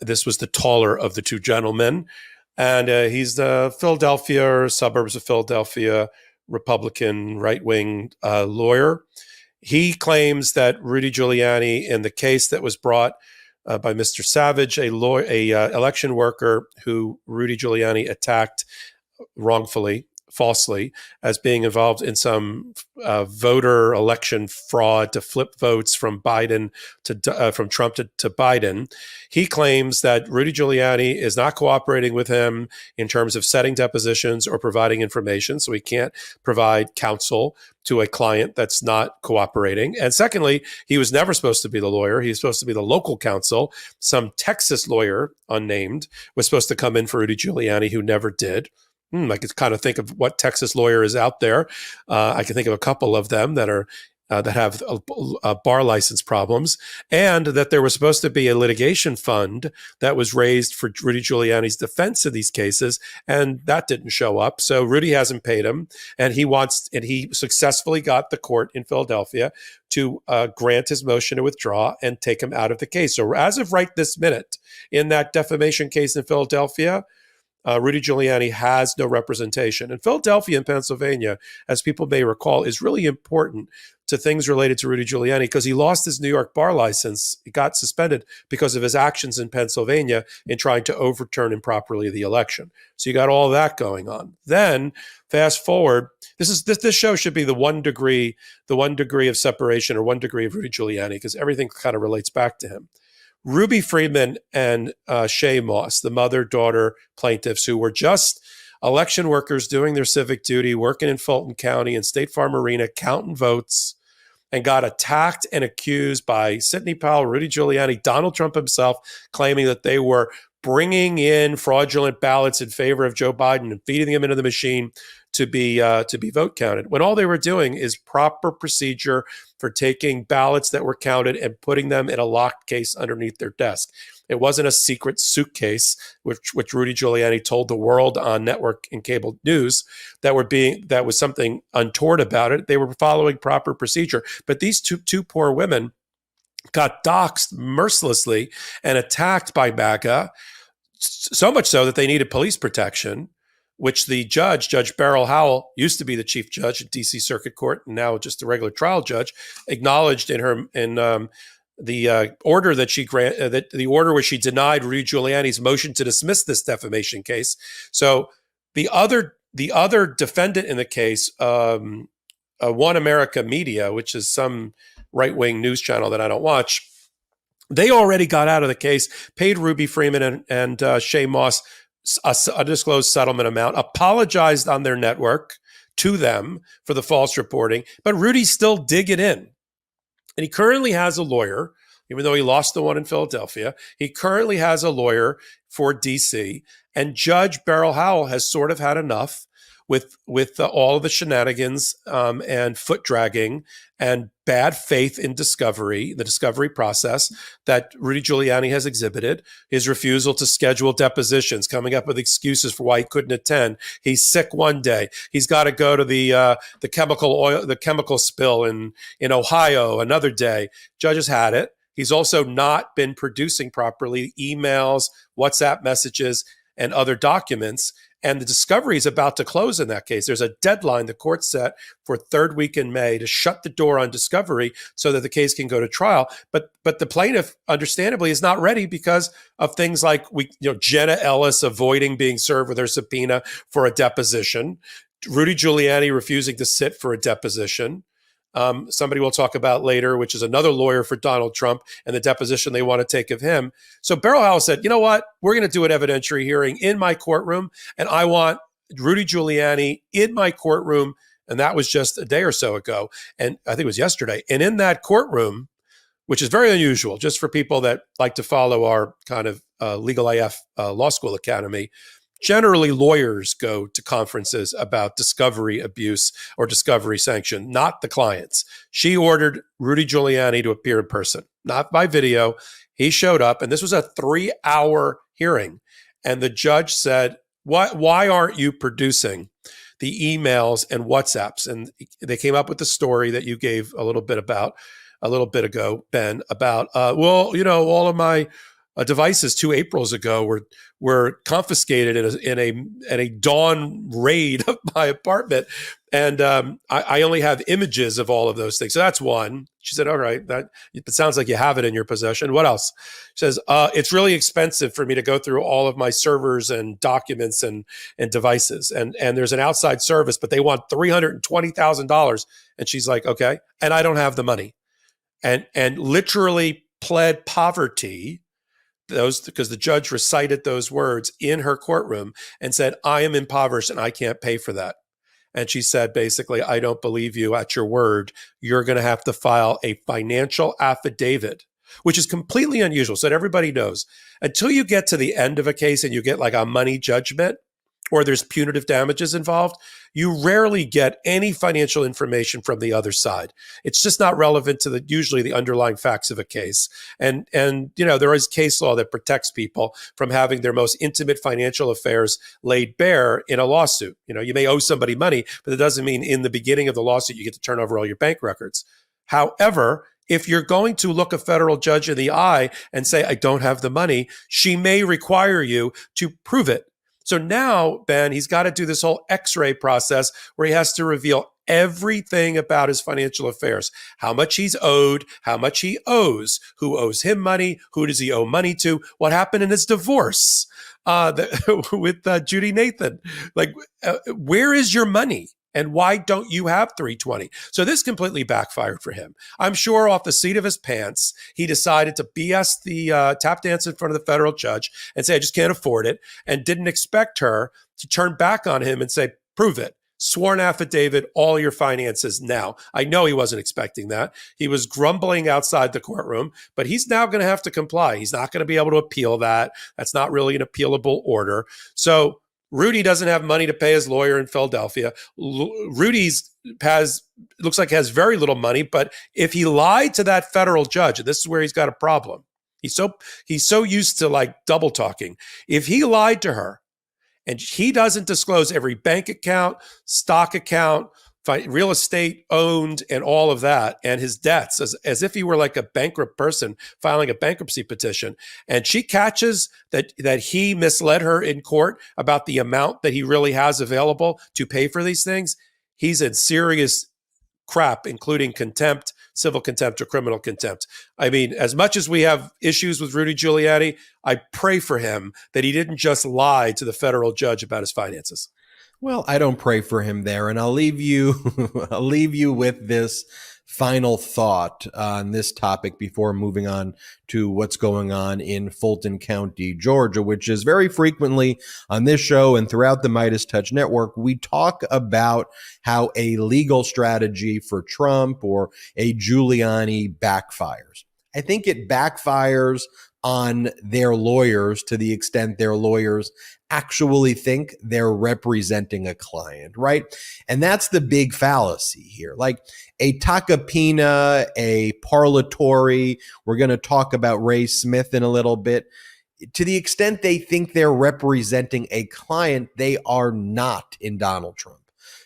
This was the taller of the two gentlemen. And he's the Philadelphia, or suburbs of Philadelphia, Republican right-wing lawyer. He claims that Rudy Giuliani, in the case that was brought by Mr. Savage, a election worker who Rudy Giuliani attacked wrongfully, falsely, as being involved in some voter election fraud to flip votes from Biden from Trump to Biden. He claims that Rudy Giuliani is not cooperating with him in terms of setting depositions or providing information, so he can't provide counsel to a client that's not cooperating. And secondly, he was never supposed to be the lawyer. He was supposed to be the local counsel. Some Texas lawyer, unnamed, was supposed to come in for Rudy Giuliani, who never did. I could kind of think of what Texas lawyer is out there. I can think of a couple of them that are that have bar license problems, and that there was supposed to be a litigation fund that was raised for Rudy Giuliani's defense of these cases, and that didn't show up. So Rudy hasn't paid him, and he successfully got the court in Philadelphia to grant his motion to withdraw and take him out of the case. So as of right this minute, in that defamation case in Philadelphia, Rudy Giuliani has no representation. And Philadelphia and Pennsylvania, as people may recall, is really important to things related to Rudy Giuliani because he lost his New York bar license. He got suspended because of his actions in Pennsylvania in trying to overturn improperly the election. So you got all that going on. Then fast forward, this show should be the one degree of separation or 1 degree of Rudy Giuliani, because everything kind of relates back to him. Ruby Freeman and Shay Moss, the mother-daughter plaintiffs, who were just election workers doing their civic duty, working in Fulton County and State Farm Arena, counting votes, and got attacked and accused by Sidney Powell, Rudy Giuliani, Donald Trump himself, claiming that they were bringing in fraudulent ballots in favor of Joe Biden and feeding them into the machine to be vote counted, when all they were doing is proper procedure for taking ballots that were counted and putting them in a locked case underneath their desk. It wasn't a secret suitcase, which Rudy Giuliani told the world on network and cable news that was something untoward about it. They were following proper procedure. But these two poor women got doxxed mercilessly and attacked by MAGA, so much so that they needed police protection, which the Judge Beryl Howell, used to be the chief judge at D.C. Circuit Court and now just a regular trial judge, acknowledged in the order that she the order where she denied Rudy Giuliani's motion to dismiss this defamation case. So the other defendant in the case, One America Media, which is some right-wing news channel that I don't watch, they already got out of the case, paid Ruby Freeman and Shay Moss a undisclosed settlement amount, apologized on their network to them for the false reporting, but Rudy's still digging in. And he currently has a lawyer, even though he lost the one in Philadelphia. He currently has a lawyer for D.C., and Judge Beryl Howell has sort of had enough with all of the shenanigans and foot dragging and bad faith in the discovery process that Rudy Giuliani has exhibited. His refusal to schedule depositions, coming up with excuses for why he couldn't attend. He's sick one day. He's got to go to the chemical spill in Ohio another day. Judges had it. He's also not been producing properly emails, WhatsApp messages, and other documents. And the discovery is about to close in that case. There's a deadline the court set for third week in May to shut the door on discovery so that the case can go to trial. But the plaintiff, understandably, is not ready because of things like Jenna Ellis avoiding being served with her subpoena for a deposition, Rudy Giuliani refusing to sit for a deposition. Somebody we'll talk about later, which is another lawyer for Donald Trump and the deposition they want to take of him. So Beryl Howell said, you know what? We're going to do an evidentiary hearing in my courtroom, and I want Rudy Giuliani in my courtroom. And that was just a day or so ago. And I think it was yesterday. And in that courtroom, which is very unusual, just for people that like to follow our kind of Legal AF Law School Academy, generally, lawyers go to conferences about discovery abuse or discovery sanction, not the clients. She ordered Rudy Giuliani to appear in person, not by video. He showed up, and this was a 3-hour hearing. And the judge said, why aren't you producing the emails and WhatsApps? And they came up with the story that you gave a little bit ago, Ben, about, all of my devices 2 Aprils ago were confiscated in a dawn raid of my apartment, and I only have images of all of those things. So that's one. She said, "All right, it sounds like you have it in your possession. What else?" She says, "It's really expensive for me to go through all of my servers and documents and devices, and there's an outside service, but they want $320,000." And she's like, "Okay," and I don't have the money, and literally pled poverty. Because the judge recited those words in her courtroom and said, I am impoverished and I can't pay for that. And she said, basically, I don't believe you at your word. You're going to have to file a financial affidavit, which is completely unusual. So that everybody knows, until you get to the end of a case and you get like a money judgment or there's punitive damages involved, you rarely get any financial information from the other side. It's just not relevant to usually the underlying facts of a case. And there is case law that protects people from having their most intimate financial affairs laid bare in a lawsuit. You may owe somebody money, but it doesn't mean in the beginning of the lawsuit you get to turn over all your bank records. However, if you're going to look a federal judge in the eye and say, I don't have the money, she may require you to prove it. So now, Ben, he's got to do this whole X-ray process where he has to reveal everything about his financial affairs, how much he's owed, how much he owes, who owes him money, who does he owe money to, what happened in his divorce with Judy Nathan. Where is your money? And why don't you have 320? So this completely backfired for him. I'm sure off the seat of his pants, he decided to BS the tap dance in front of the federal judge and say, I just can't afford it, and didn't expect her to turn back on him and say, prove it. sworn affidavit, all your finances now. I know he wasn't expecting that. He was grumbling outside the courtroom, but he's now going to have to comply. He's not going to be able to appeal that. That's not really an appealable order. So Rudy doesn't have money to pay his lawyer in Philadelphia. Rudy's looks like has very little money, but if he lied to that federal judge, and this is where he's got a problem. He's so used to like double talking. If he lied to her, and he doesn't disclose every bank account, stock account, real estate owned, and all of that, and his debts, as if he were like a bankrupt person filing a bankruptcy petition. And she catches that he misled her in court about the amount that he really has available to pay for these things. He's in serious crap, including contempt, civil contempt, or criminal contempt. I mean, as much as we have issues with Rudy Giuliani, I pray for him that he didn't just lie to the federal judge about his finances. Well, I don't pray for him there, and I'll leave you with this final thought on this topic before moving on to what's going on in Fulton County, Georgia, which is very frequently on this show and throughout the MeidasTouch network, we talk about how a legal strategy for Trump or a Giuliani backfires. I think it backfires on their lawyers to the extent their lawyers actually think they're representing a client, right? And that's the big fallacy here. Like a Tacopina, a Parlatore, we're going to talk about Ray Smith in a little bit. To the extent they think they're representing a client, they are not in Donald Trump.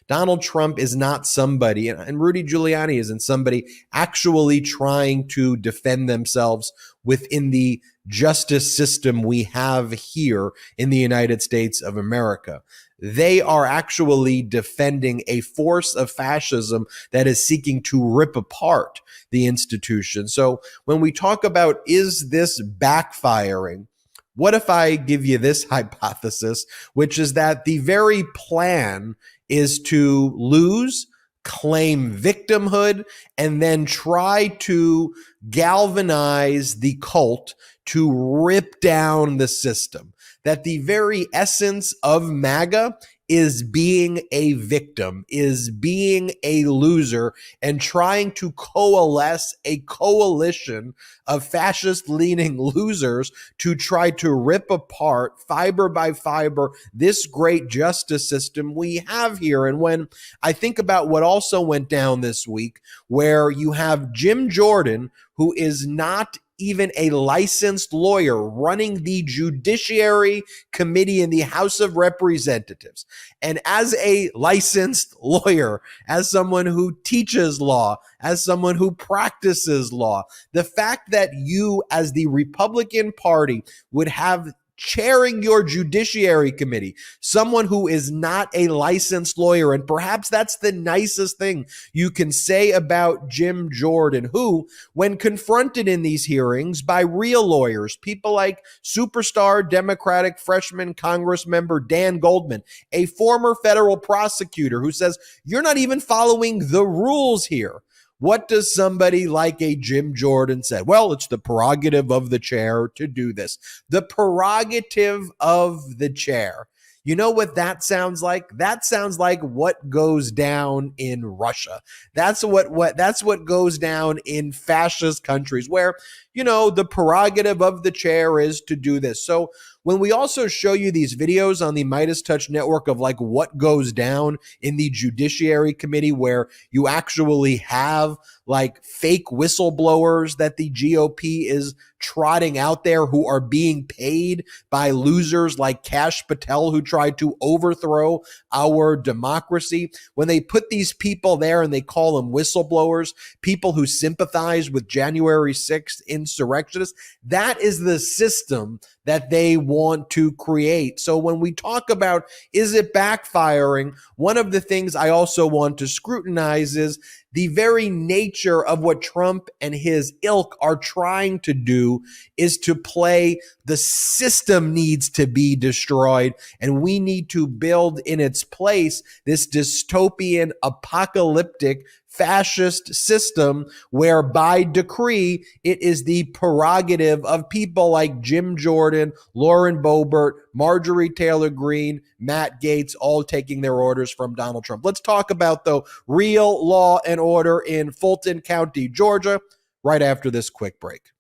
Donald Trump is not somebody, and Rudy Giuliani isn't somebody actually trying to defend themselves within the justice system we have here in the United States of America. They are actually defending a force of fascism that is seeking to rip apart the institution. So when we talk about, is this backfiring? What if I give you this hypothesis, which is that the very plan is to lose, claim victimhood, and then try to galvanize the cult to rip down the system. That the very essence of MAGA is being a victim, is being a loser, and trying to coalesce a coalition of fascist-leaning losers to try to rip apart, fiber by fiber, this great justice system we have here. And when I think about what also went down this week, where you have Jim Jordan, who is not even a licensed lawyer running the Judiciary Committee in the House of Representatives. And as a licensed lawyer, as someone who teaches law, as someone who practices law, the fact that you as the Republican Party would have chairing your Judiciary Committee, someone who is not a licensed lawyer. And perhaps that's the nicest thing you can say about Jim Jordan, who, when confronted in these hearings by real lawyers, people like superstar Democratic freshman Congress member Dan Goldman, a former federal prosecutor who says, you're not even following the rules here. What does somebody like a Jim Jordan say? Well, it's the prerogative of the chair to do this. The prerogative of the chair. You know what that sounds like? That sounds like what goes down in Russia. That's what goes down in fascist countries where, you know, the prerogative of the chair is to do this. So when we also show you these videos on the MeidasTouch network of like what goes down in the Judiciary Committee, where you actually have like fake whistleblowers that the GOP is trotting out there who are being paid by losers like Kash Patel, who tried to overthrow our democracy. When they put these people there and they call them whistleblowers, people who sympathize with January 6th insurrectionists, that is the system that they want to create. So when we talk about, is it backfiring? One of the things I also want to scrutinize is the very nature of what Trump and his ilk are trying to do is to play the system needs to be destroyed, and we need to build in its place this dystopian, apocalyptic, fascist system where by decree it is the prerogative of people like Jim Jordan, Lauren Boebert, Marjorie Taylor Greene, Matt Gaetz, all taking their orders from Donald Trump. Let's talk about, though, real law and order in Fulton County, Georgia, right after this quick break.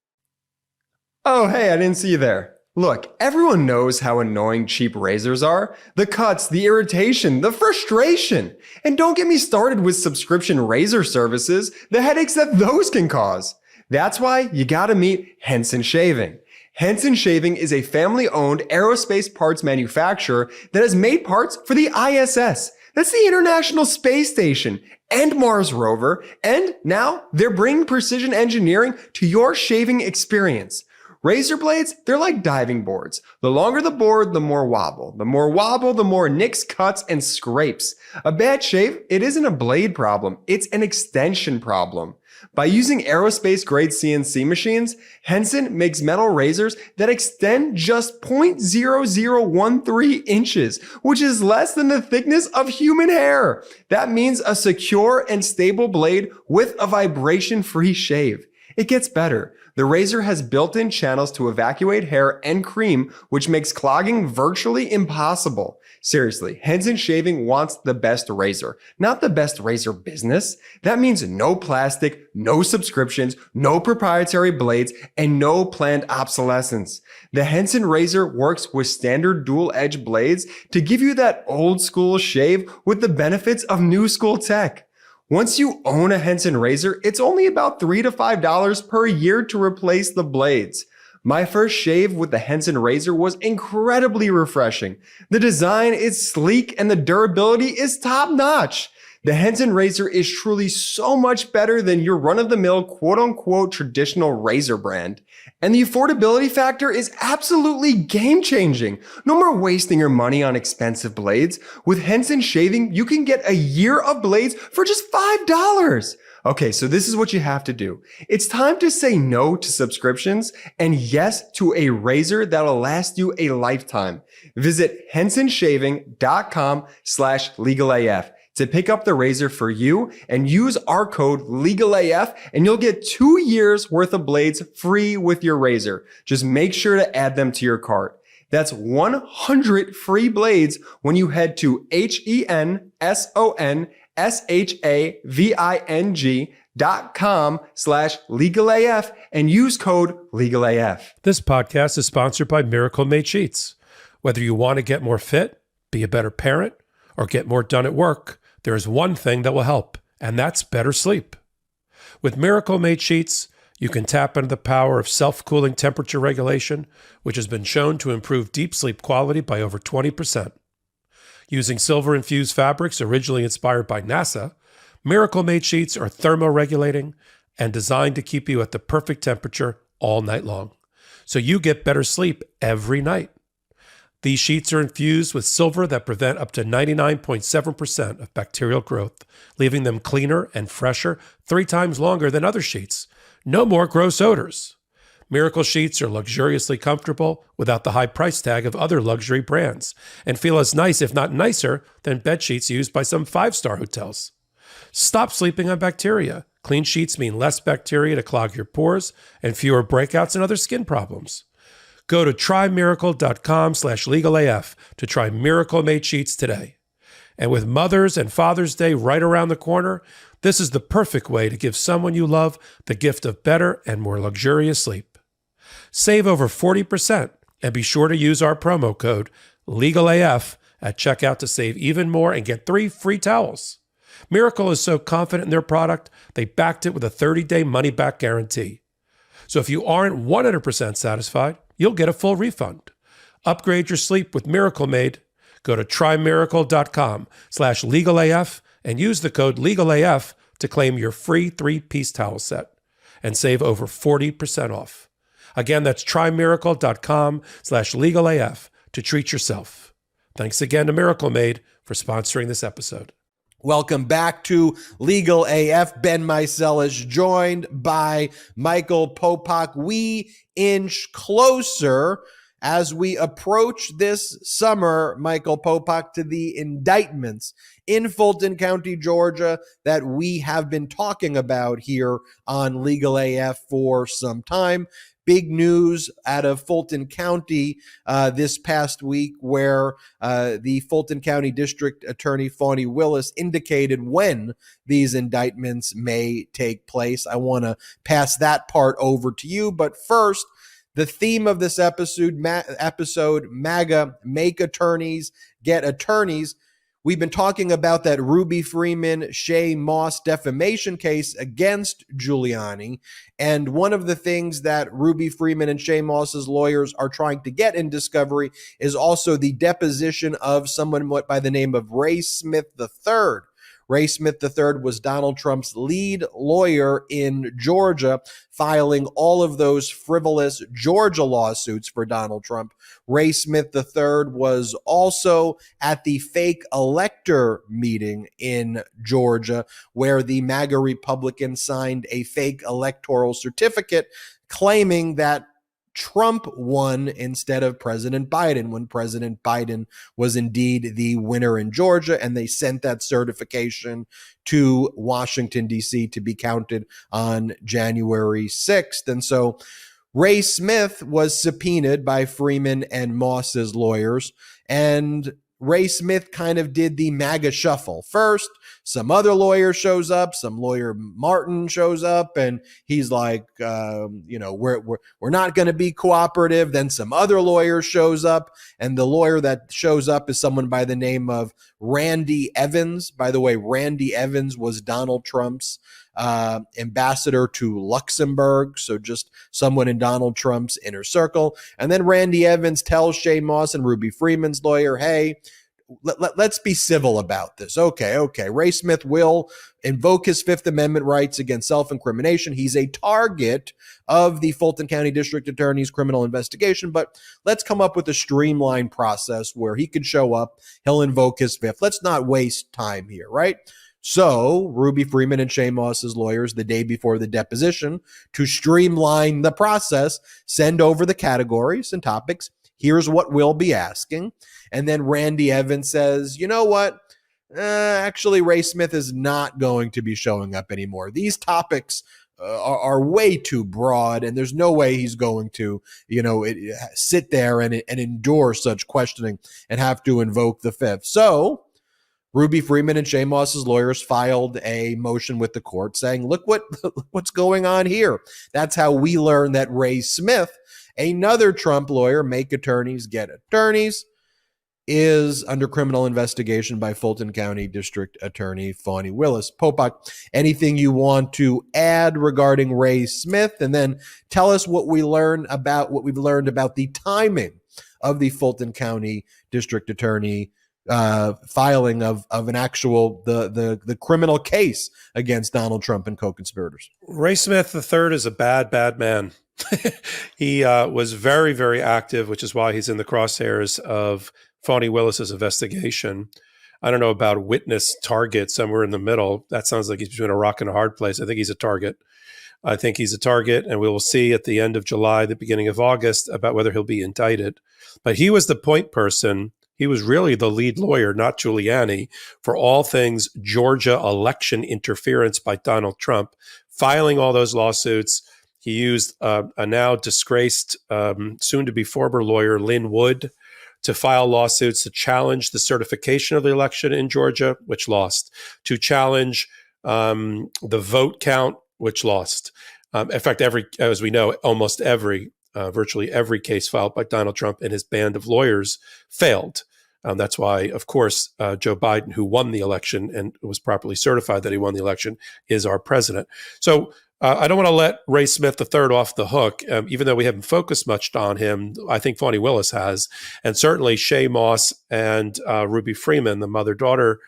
Oh, hey, I didn't see you there. Look, everyone knows how annoying cheap razors are. The cuts, the irritation, the frustration. And don't get me started with subscription razor services, the headaches that those can cause. That's why you gotta meet Henson Shaving. Henson Shaving is a family-owned aerospace parts manufacturer that has made parts for the ISS. That's the International Space Station and Mars rover. And now they're bringing precision engineering to your shaving experience. Razor blades, they're like diving boards. The longer the board, the more wobble. The more wobble, the more nicks, cuts, and scrapes. A bad shave, it isn't a blade problem. It's an extension problem. By using aerospace-grade CNC machines, Henson makes metal razors that extend just 0.0013 inches, which is less than the thickness of human hair. That means a secure and stable blade with a vibration-free shave. It gets better. The razor has built-in channels to evacuate hair and cream, which makes clogging virtually impossible. Seriously, Henson Shaving wants the best razor, not the best razor business. That means no plastic, no subscriptions, no proprietary blades, and no planned obsolescence. The Henson razor works with standard dual-edge blades to give you that old-school shave with the benefits of new-school tech. Once you own a Henson razor, it's only about $3 to $5 per year to replace the blades. My first shave with the Henson razor was incredibly refreshing. The design is sleek and the durability is top-notch. The Henson razor is truly so much better than your run-of-the-mill quote-unquote traditional razor brand. And the affordability factor is absolutely game-changing. No more wasting your money on expensive blades. With Henson Shaving, you can get a year of blades for just $5. Okay, so this is what you have to do. It's time to say no to subscriptions and yes to a razor that'll last you a lifetime. Visit hensonshaving.com/legalaf to pick up the razor for you and use our code LEGALAF and you'll get 2 years worth of blades free with your razor. Just make sure to add them to your cart. That's 100 free blades when you head to hensonshaving.com/legalaf and use code LEGALAF. This podcast is sponsored by Miracle Made Sheets. Whether you want to get more fit, be a better parent, or get more done at work, there is one thing that will help, and that's better sleep. With Miracle Made Sheets, you can tap into the power of self-cooling temperature regulation, which has been shown to improve deep sleep quality by over 20%. Using silver-infused fabrics originally inspired by NASA, Miracle Made Sheets are thermoregulating and designed to keep you at the perfect temperature all night long, so you get better sleep every night. These sheets are infused with silver that prevent up to 99.7% of bacterial growth, leaving them cleaner and fresher 3 times longer than other sheets. No more gross odors. Miracle Sheets are luxuriously comfortable without the high price tag of other luxury brands and feel as nice, if not nicer, than bed sheets used by some 5-star hotels. Stop sleeping on bacteria. Clean sheets mean less bacteria to clog your pores and fewer breakouts and other skin problems. Go to trymiracle.com/legalaf to try Miracle Made Sheets today. And with Mother's and Father's Day right around the corner, this is the perfect way to give someone you love the gift of better and more luxurious sleep. Save over 40% and be sure to use our promo code LEGALAF at checkout to save even more and get 3 free towels. Miracle is so confident in their product, they backed it with a 30-day money-back guarantee. So if you aren't 100% satisfied, you'll get a full refund. Upgrade your sleep with Miracle Made. Go to trymiracle.com/legalaf and use the code LEGALAF to claim your free 3-piece towel set and save over 40% off. Again, that's trymiracle.com/legalaf to treat yourself. Thanks again to Miracle Made for sponsoring this episode. Welcome back to Legal AF. Ben Meiselas, joined by Michael Popok. We inch closer as we approach this summer, Michael Popok, to the indictments in Fulton County, Georgia, that we have been talking about here on Legal AF for some time. Big news out of Fulton County this past week, where the Fulton County District Attorney Fani Willis indicated when these indictments may take place. I want to pass that part over to you, but first, the theme of this episode, MAGA, make attorneys, get attorneys. We've been talking about that Ruby Freeman, Shay Moss defamation case against Giuliani. And one of the things that Ruby Freeman and Shay Moss's lawyers are trying to get in discovery is also the deposition of someone by the name of Ray Smith III. Ray Smith III was Donald Trump's lead lawyer in Georgia, filing all of those frivolous Georgia lawsuits for Donald Trump. Ray Smith III was also at the fake elector meeting in Georgia, where the MAGA Republicans signed a fake electoral certificate claiming that Trump won instead of President Biden, when President Biden was indeed the winner in Georgia, and they sent that certification to Washington, D.C. to be counted on January 6th. And so Ray Smith was subpoenaed by Freeman and Moss's lawyers, and Ray Smith kind of did the MAGA shuffle. First, some other lawyer shows up, some lawyer Martin shows up, and he's like, we're not going to be cooperative. Then some other lawyer shows up, and the lawyer that shows up is someone by the name of Randy Evans. By the way, Randy Evans was Donald Trump's ambassador to Luxembourg, so just someone in Donald Trump's inner circle. And then Randy Evans tells Shay Moss and Ruby Freeman's lawyer, hey, let's be civil about this. Okay. Ray Smith will invoke his Fifth Amendment rights against self-incrimination. He's a target of the Fulton County District Attorney's criminal investigation, but let's come up with a streamlined process where he can show up, he'll invoke his Fifth. Let's not waste time here, right? So Ruby Freeman and Shay Moss's lawyers, the day before the deposition, to streamline the process, send over the categories and topics. Here's what we'll be asking. And then Randy Evans says, you know what? Actually, Ray Smith is not going to be showing up anymore. These topics are way too broad, and there's no way he's going to, sit there and endure such questioning and have to invoke the Fifth. So Ruby Freeman and Shay Moss's lawyers filed a motion with the court saying, look what's going on here. That's how we learn that Ray Smith, another Trump lawyer, make attorneys, get attorneys, is under criminal investigation by Fulton County District Attorney Fani Willis. Popok, anything you want to add regarding Ray Smith? And then tell us what we've learned about the timing of the Fulton County District Attorney filing of an actual the criminal case against Donald Trump and co-conspirators. Ray Smith III is a bad man. He was very, very active, which is why he's in the crosshairs of Fani Willis's investigation. I don't know about witness target, somewhere in the middle. That sounds like he's between a rock and a hard place. I think he's a target. And we will see at the end of July, the beginning of August, about whether he'll be indicted. But he was the point person. He was really the lead lawyer, not Giuliani, for all things Georgia election interference by Donald Trump, filing all those lawsuits. He used a now disgraced, soon-to-be former lawyer, Lynn Wood, to file lawsuits to challenge the certification of the election in Georgia, which lost, to challenge the vote count, which lost. In fact, as we know, virtually every case filed by Donald Trump and his band of lawyers failed. That's why, of course, Joe Biden, who won the election and was properly certified that he won the election, is our president. So I don't want to let Ray Smith III off the hook, even though we haven't focused much on him. I think Fani Willis has, and certainly Shay Moss and Ruby Freeman, the mother-daughter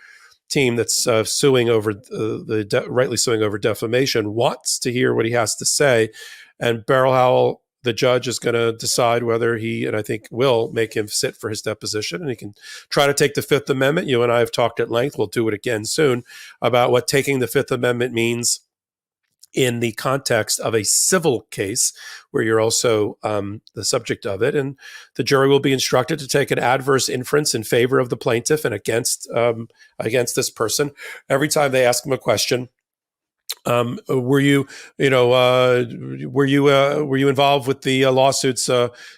team that's suing over rightly suing over defamation, wants to hear what he has to say. And Beryl Howell the judge is going to decide whether he, and I think will, make him sit for his deposition, and he can try to take the Fifth Amendment. You and I have talked at length, we'll do it again soon, about what taking the Fifth Amendment means in the context of a civil case where you're also the subject of it. And the jury will be instructed to take an adverse inference in favor of the plaintiff and against this person every time they ask him a question. Were you involved with the lawsuits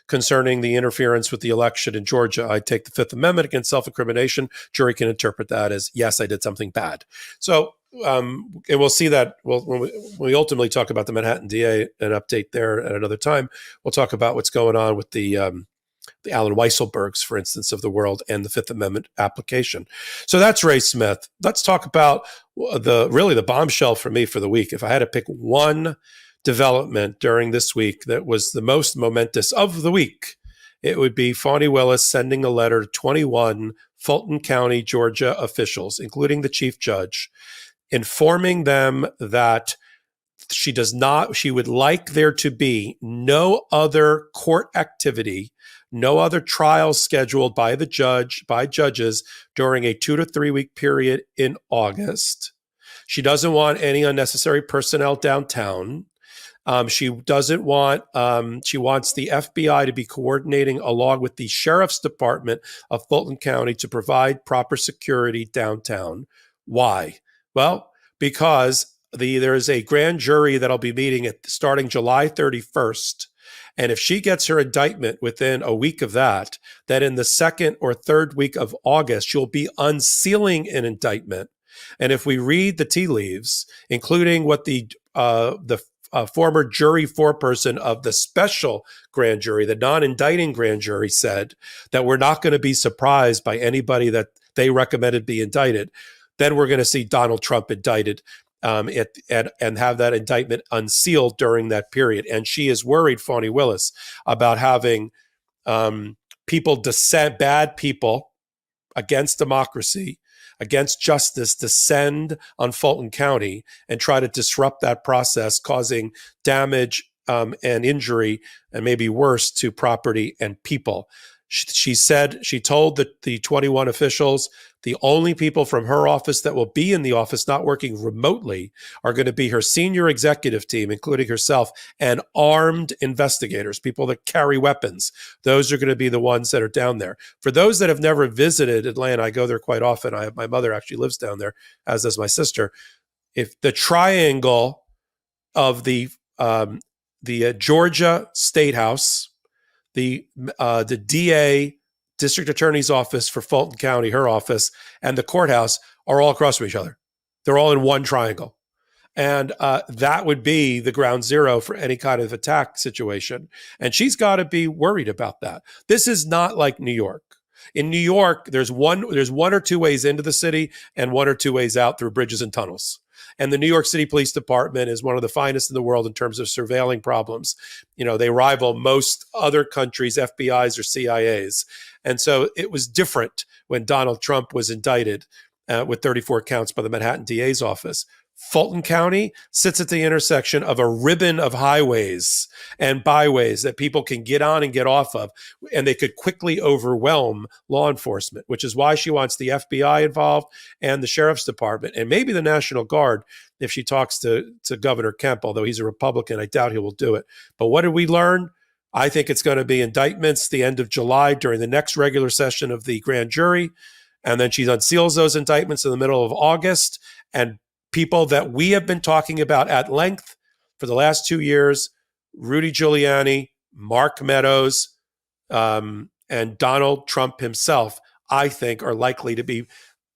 concerning the interference with the election in Georgia? I take the Fifth Amendment against self-incrimination. Jury can interpret that as, yes, I did something bad. So, and we'll see that when we ultimately talk about the Manhattan DA, an update there at another time. We'll talk about what's going on with the Alan Weisselbergs, for instance, of the world, and the Fifth Amendment application. So that's Ray Smith. Let's talk about the bombshell for me for the week. If I had to pick one development during this week that was the most momentous of the week, it would be Fani Willis sending a letter to 21 Fulton County, Georgia officials, including the chief judge, informing them that she would like there to be no other court activity, no other trials scheduled by judges during a 2 to 3 week period in August. She doesn't want any unnecessary personnel downtown. She wants the FBI to be coordinating along with the Sheriff's Department of Fulton County to provide proper security downtown. Why? Well, because there is a grand jury that'll be meeting starting July 31st. And if she gets her indictment within a week of that, then in the second or third week of August, she'll be unsealing an indictment. And if we read the tea leaves, including what the former jury foreperson of the special grand jury, the non-indicting grand jury, said, that we're not going to be surprised by anybody that they recommended be indicted, then we're going to see Donald Trump indicted and have that indictment unsealed during that period. And she is worried, Fani Willis, about having bad people against democracy, against justice, descend on Fulton County and try to disrupt that process, causing damage and injury, and maybe worse, to property and people. She told the 21 officials, the only people from her office that will be in the office, not working remotely, are going to be her senior executive team, including herself, and armed investigators, people that carry weapons. Those are going to be the ones that are down there. For those that have never visited Atlanta, I go there quite often. My mother actually lives down there, as does my sister. If the triangle of the Georgia State House, the DA, District Attorney's office for Fulton County, her office, and the courthouse are all across from each other. They're all in one triangle. And that would be the ground zero for any kind of attack situation. And she's got to be worried about that. This is not like New York. In New York, there's one or two ways into the city and one or two ways out through bridges and tunnels. And the New York City Police Department is one of the finest in the world in terms of surveilling problems. You know, they rival most other countries' FBIs or CIAs. And so it was different when Donald Trump was indicted with 34 counts by the Manhattan DA's office. Fulton County sits at the intersection of a ribbon of highways and byways that people can get on and get off of, and they could quickly overwhelm law enforcement, which is why she wants the FBI involved and the Sheriff's Department and maybe the National Guard if she talks to Governor Kemp, although he's a Republican. I doubt he will do it. But what did we learn? I think it's going to be indictments the end of July during the next regular session of the grand jury. And then she unseals those indictments in the middle of August, and people that we have been talking about at length for the last 2 years, Rudy Giuliani, Mark Meadows, and Donald Trump himself, I think are likely to be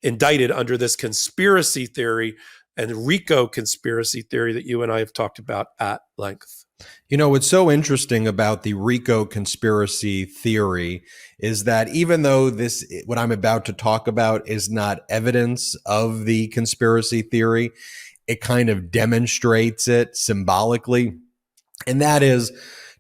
indicted under this conspiracy theory and RICO conspiracy theory that you and I have talked about at length. You know, what's so interesting about the RICO conspiracy theory is that even though what I'm about to talk about is not evidence of the conspiracy theory, it kind of demonstrates it symbolically. And that is,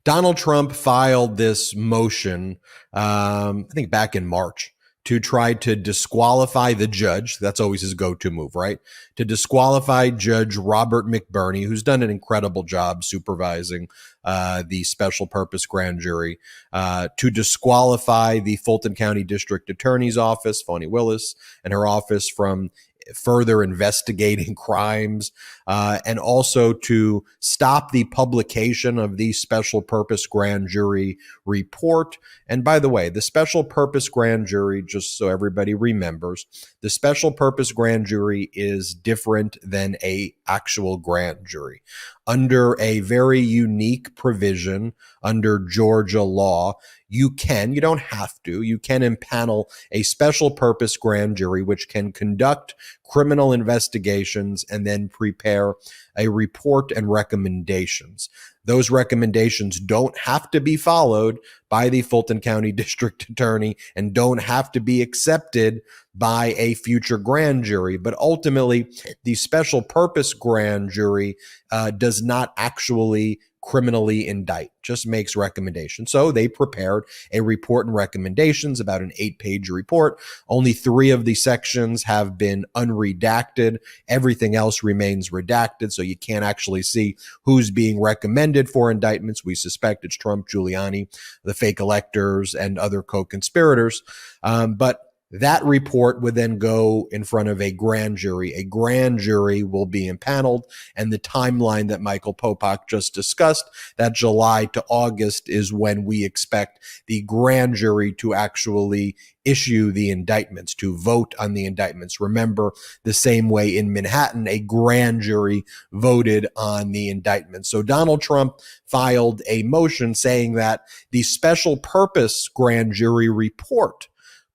Donald Trump filed this motion, I think back in March, to try to disqualify the judge. That's always his go-to move, right? To disqualify Judge Robert McBurney, who's done an incredible job supervising the special purpose grand jury, to disqualify the Fulton County District Attorney's Office, Fani Willis, and her office from further investigating crimes, and also to stop the publication of the special purpose grand jury report. And by the way, the special purpose grand jury, just so everybody remembers, the special purpose grand jury is different than a actual grand jury. Under a very unique provision under Georgia law, you don't have to, you can impanel a special purpose grand jury which can conduct criminal investigations and then prepare a report and recommendations. Those recommendations don't have to be followed by the Fulton County District Attorney and don't have to be accepted by a future grand jury. But ultimately, the special purpose grand jury does not actually criminally indict, just makes recommendations. So they prepared a report and recommendations, about an 8-page report. Only 3 of the sections have been unredacted. Everything else remains redacted, so you can't actually see who's being recommended for indictments. We suspect it's Trump, Giuliani, the fake electors, and other co-conspirators. But that report would then go in front of a grand jury. A grand jury will be impaneled, and the timeline that Michael Popok just discussed, that July to August, is when we expect the grand jury to actually issue the indictments, to vote on the indictments. Remember, the same way in Manhattan, a grand jury voted on the indictment. So Donald Trump filed a motion saying that the special purpose grand jury report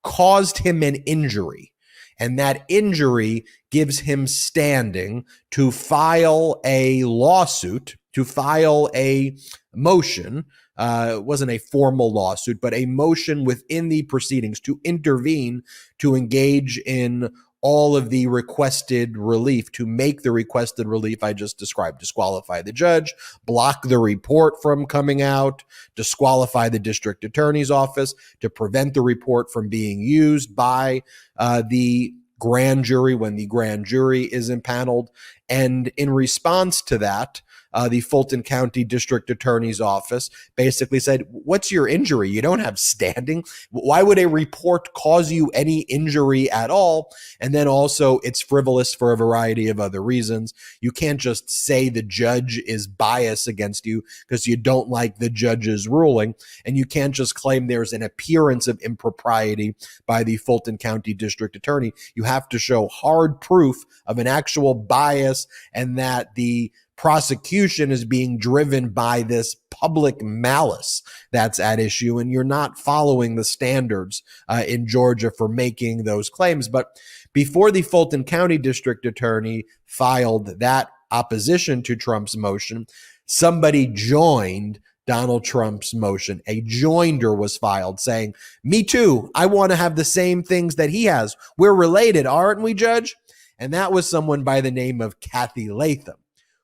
caused him an injury, and that injury gives him standing to file a lawsuit, to file a motion. It wasn't a formal lawsuit, but a motion within the proceedings to intervene, to engage in all of the requested relief, to make the requested relief I just described: disqualify the judge, block the report from coming out, disqualify the district attorney's office, to prevent the report from being used by the grand jury when the grand jury is impaneled. And in response to that, the Fulton County District Attorney's Office basically said, what's your injury? You don't have standing. Why would a report cause you any injury at all? And then also, it's frivolous for a variety of other reasons. You can't just say the judge is biased against you because you don't like the judge's ruling. And you can't just claim there's an appearance of impropriety by the Fulton County District Attorney. You have to show hard proof of an actual bias, and that the prosecution is being driven by this public malice that's at issue, and you're not following the standards in Georgia for making those claims. But before the Fulton County District Attorney filed that opposition to Trump's motion, somebody joined Donald Trump's motion. A joinder was filed saying, me too, I want to have the same things that he has. We're related, aren't we, Judge? And that was someone by the name of Kathy Latham.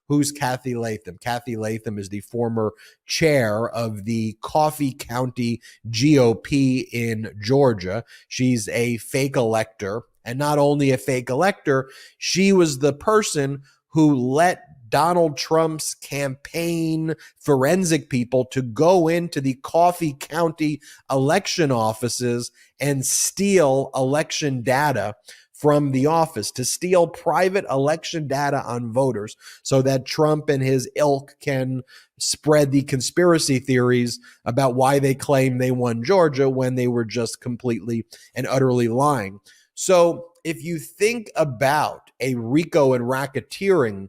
Who's Kathy Latham? Kathy Latham is the former chair of the Coffee County GOP in Georgia. She's a fake elector, and not only a fake elector, she was the person who let Donald Trump's campaign forensic people to go into the Coffee County election offices and steal election data from the office, to steal private election data on voters so that Trump and his ilk can spread the conspiracy theories about why they claim they won Georgia when they were just completely and utterly lying. So if you think about a RICO and racketeering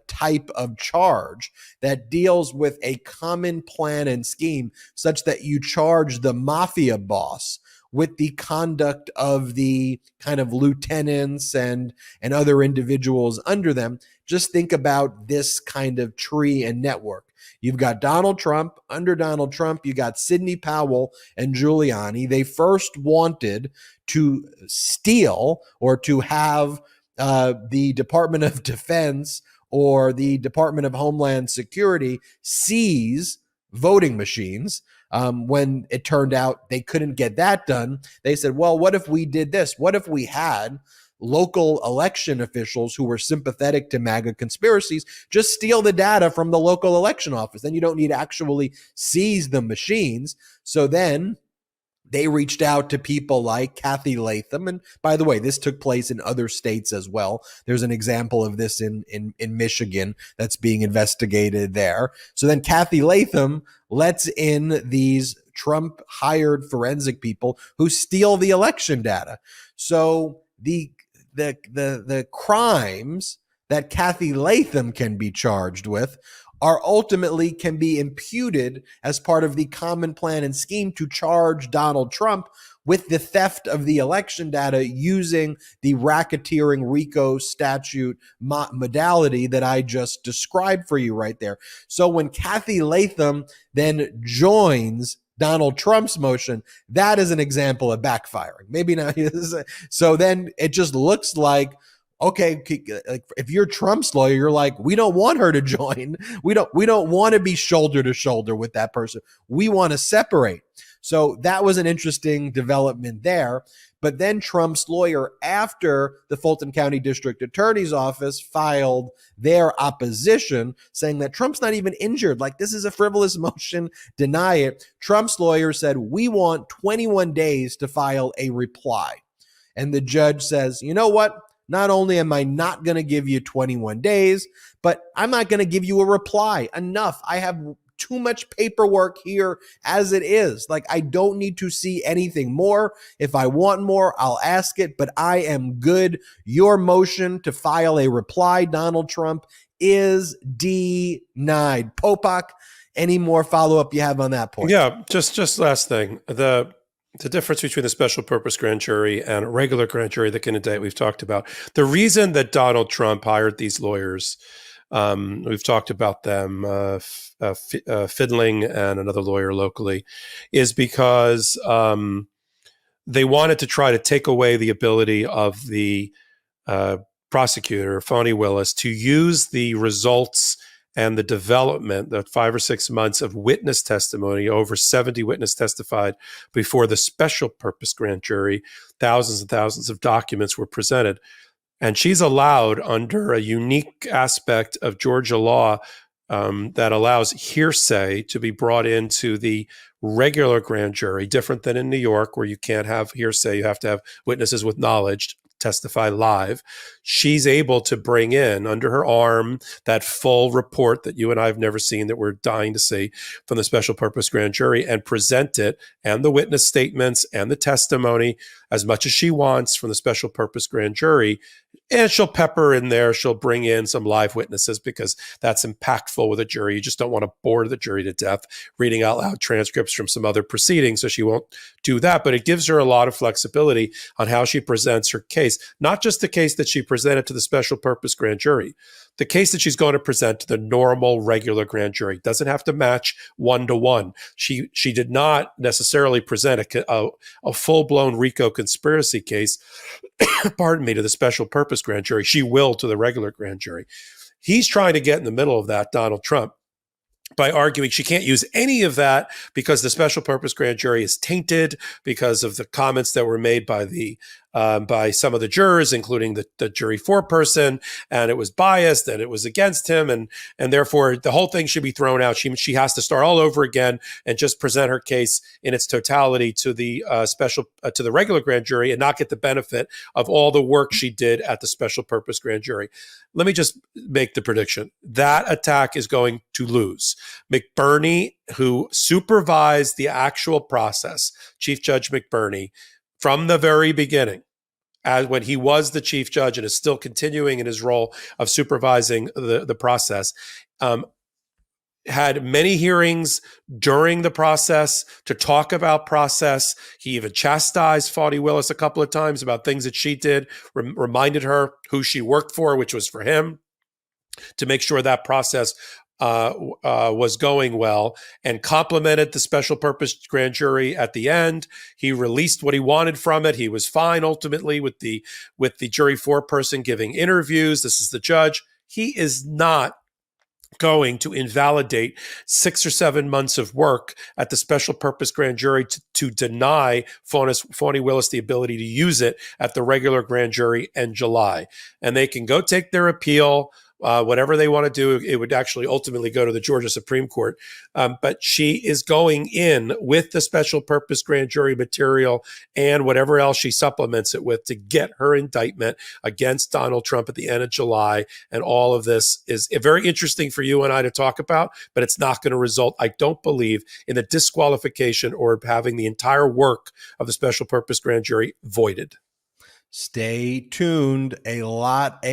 type of charge that deals with a common plan and scheme such that you charge the mafia boss with the conduct of the kind of lieutenants and other individuals under them, just think about this kind of tree and network. You've got Donald Trump. Under Donald Trump, you got Sidney Powell and Giuliani. They first wanted to steal, or to have the Department of Defense or the Department of Homeland Security seize voting machines. when it turned out they couldn't get that done, they said, well, what if we did this? What if we had local election officials who were sympathetic to MAGA conspiracies just steal the data from the local election office? Then you don't need to actually seize the machines. So then they reached out to people like Kathy Latham. And by the way, this took place in other states as well. There's an example of this in Michigan that's being investigated there. So then Kathy Latham lets in these Trump hired forensic people who steal the election data. So the crimes that Kathy Latham can be charged with are ultimately can be imputed as part of the common plan and scheme to charge Donald Trump with the theft of the election data using the racketeering RICO statute modality that I just described for you right there. So when Kathy Latham then joins Donald Trump's motion, that is an example of backfiring. Maybe not. So then it just looks like, okay, if you're Trump's lawyer, you're like, we don't want her to join. We don't want to be shoulder to shoulder with that person. We want to separate. So that was an interesting development there. But then Trump's lawyer, after the Fulton County District Attorney's Office filed their opposition, saying that Trump's not even injured, like this is a frivolous motion, deny it. Trump's lawyer said, we want 21 days to file a reply. And the judge says, you know what? Not only am I not going to give you 21 days, but I'm not going to give you a reply. Enough. I have too much paperwork here as it is. Like, I don't need to see anything more. If I want more, I'll ask it, but I am good. Your motion to file a reply, Donald Trump, is denied. Popok, any more follow-up you have on that point? Yeah, just last thing. The difference between the special purpose grand jury and a regular grand jury that can indict, we've talked about. The reason that Donald Trump hired these lawyers, we've talked about them, Fidling and another lawyer locally, is because they wanted to try to take away the ability of the prosecutor, Fani Willis, to use the results and the development, the 5 or 6 months of witness testimony, over 70 witnesses testified before the special purpose grand jury. Thousands and thousands of documents were presented. And she's allowed, under a unique aspect of Georgia law that allows hearsay to be brought into the regular grand jury, different than in New York, where you can't have hearsay. You have to have witnesses with knowledge testify live. She's able to bring in under her arm that full report that you and I have never seen, that we're dying to see, from the special purpose grand jury, and present it, and the witness statements and the testimony, as much as she wants from the special purpose grand jury. And she'll pepper in there, she'll bring in some live witnesses because that's impactful with a jury. You just don't want to bore the jury to death reading out loud transcripts from some other proceedings, so she won't do that. But it gives her a lot of flexibility on how she presents her case, not just the case that she presented to the special purpose grand jury, the case that she's going to present to the normal, regular grand jury. Doesn't have to match one-to-one. She did not necessarily present a full-blown RICO conspiracy case, pardon me, to the special purpose grand jury. She will to the regular grand jury. He's trying to get in the middle of that, Donald Trump, by arguing she can't use any of that because the special purpose grand jury is tainted because of the comments that were made by by some of the jurors, including the jury foreperson, and it was biased and it was against him, and therefore the whole thing should be thrown out. She has to start all over again and just present her case in its totality to the to the regular grand jury and not get the benefit of all the work she did at the special purpose grand jury. Let me just make the prediction. That attack is going to lose. McBurney, who supervised the actual process, Chief Judge McBurney, from the very beginning, as when he was the chief judge and is still continuing in his role of supervising the process, had many hearings during the process to talk about process. He even chastised Fani Willis a couple of times about things that she did, reminded her who she worked for, which was for him, to make sure that process was going well, and complimented the special purpose grand jury at the end. He released what he wanted from it. He was fine ultimately with the jury foreperson giving interviews. This is the judge. He is not going to invalidate 6 or 7 months of work at the special purpose grand jury to deny Fani Willis the ability to use it at the regular grand jury in July. And they can go take their appeal. Whatever they want to do, it would actually ultimately go to the Georgia Supreme Court. But she is going in with the special purpose grand jury material and whatever else she supplements it with to get her indictment against Donald Trump at the end of July. And all of this is very interesting for you and I to talk about, but it's not going to result, I don't believe, in the disqualification or having the entire work of the special purpose grand jury voided. Stay tuned. A lot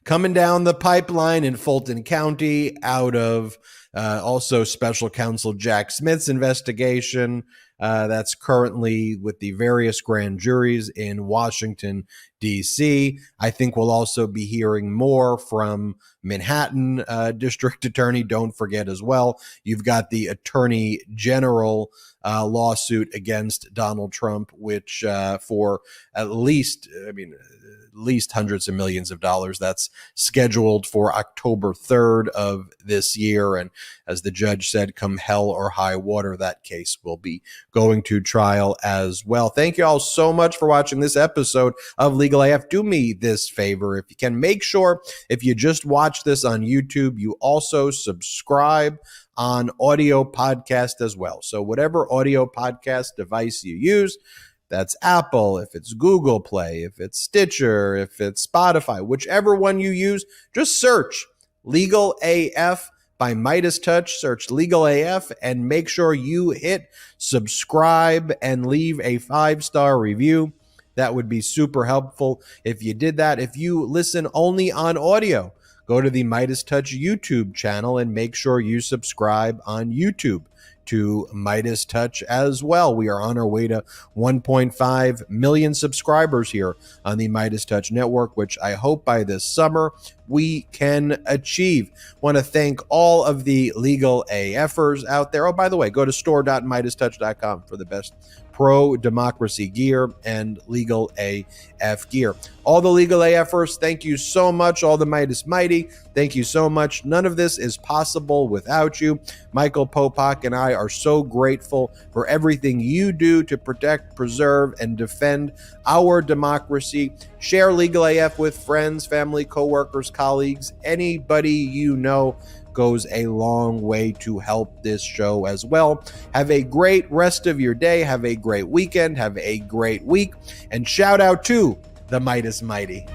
coming down the pipeline in Fulton County out of also special counsel Jack Smith's investigation that's currently with the various grand juries in Washington, D.C. I think we'll also be hearing more from Manhattan District Attorney. Don't forget as well, you've got the Attorney General lawsuit against Donald Trump, which for at least hundreds of millions of dollars. That's scheduled for October 3rd of this year. And as the judge said, come hell or high water, that case will be going to trial as well. Thank you all so much for watching this episode of Legal AF. Do me this favor, if you can, make sure if you just watch this on YouTube, you also subscribe on audio podcast as well. So whatever audio podcast device you use, that's Apple, if it's Google Play, if it's Stitcher, if it's Spotify, whichever one you use, just search Legal AF by MeidasTouch, search Legal AF, and make sure you hit subscribe and leave a 5-star review. That would be super helpful if you did that. If you listen only on audio, go to the MeidasTouch YouTube channel and make sure you subscribe on YouTube to MeidasTouch as well. We are on our way to 1.5 million subscribers here on the MeidasTouch network, which I hope by this summer we can achieve. Want to thank all of the legal AFers out there. Oh, by the way, go to store.meidastouch.com for the best pro-democracy gear and legal AF gear. All the legal AFers, thank you so much. All the Meidas Mighty, thank you so much. None of this is possible without you. Michael Popok and I are so grateful for everything you do to protect, preserve, and defend our democracy. Share Legal AF with friends, family, coworkers, colleagues, anybody you know. Goes a long way to help this show as well. Have a great rest of your day. Have a great weekend. Have a great week. And shout out to the Meidas Mighty.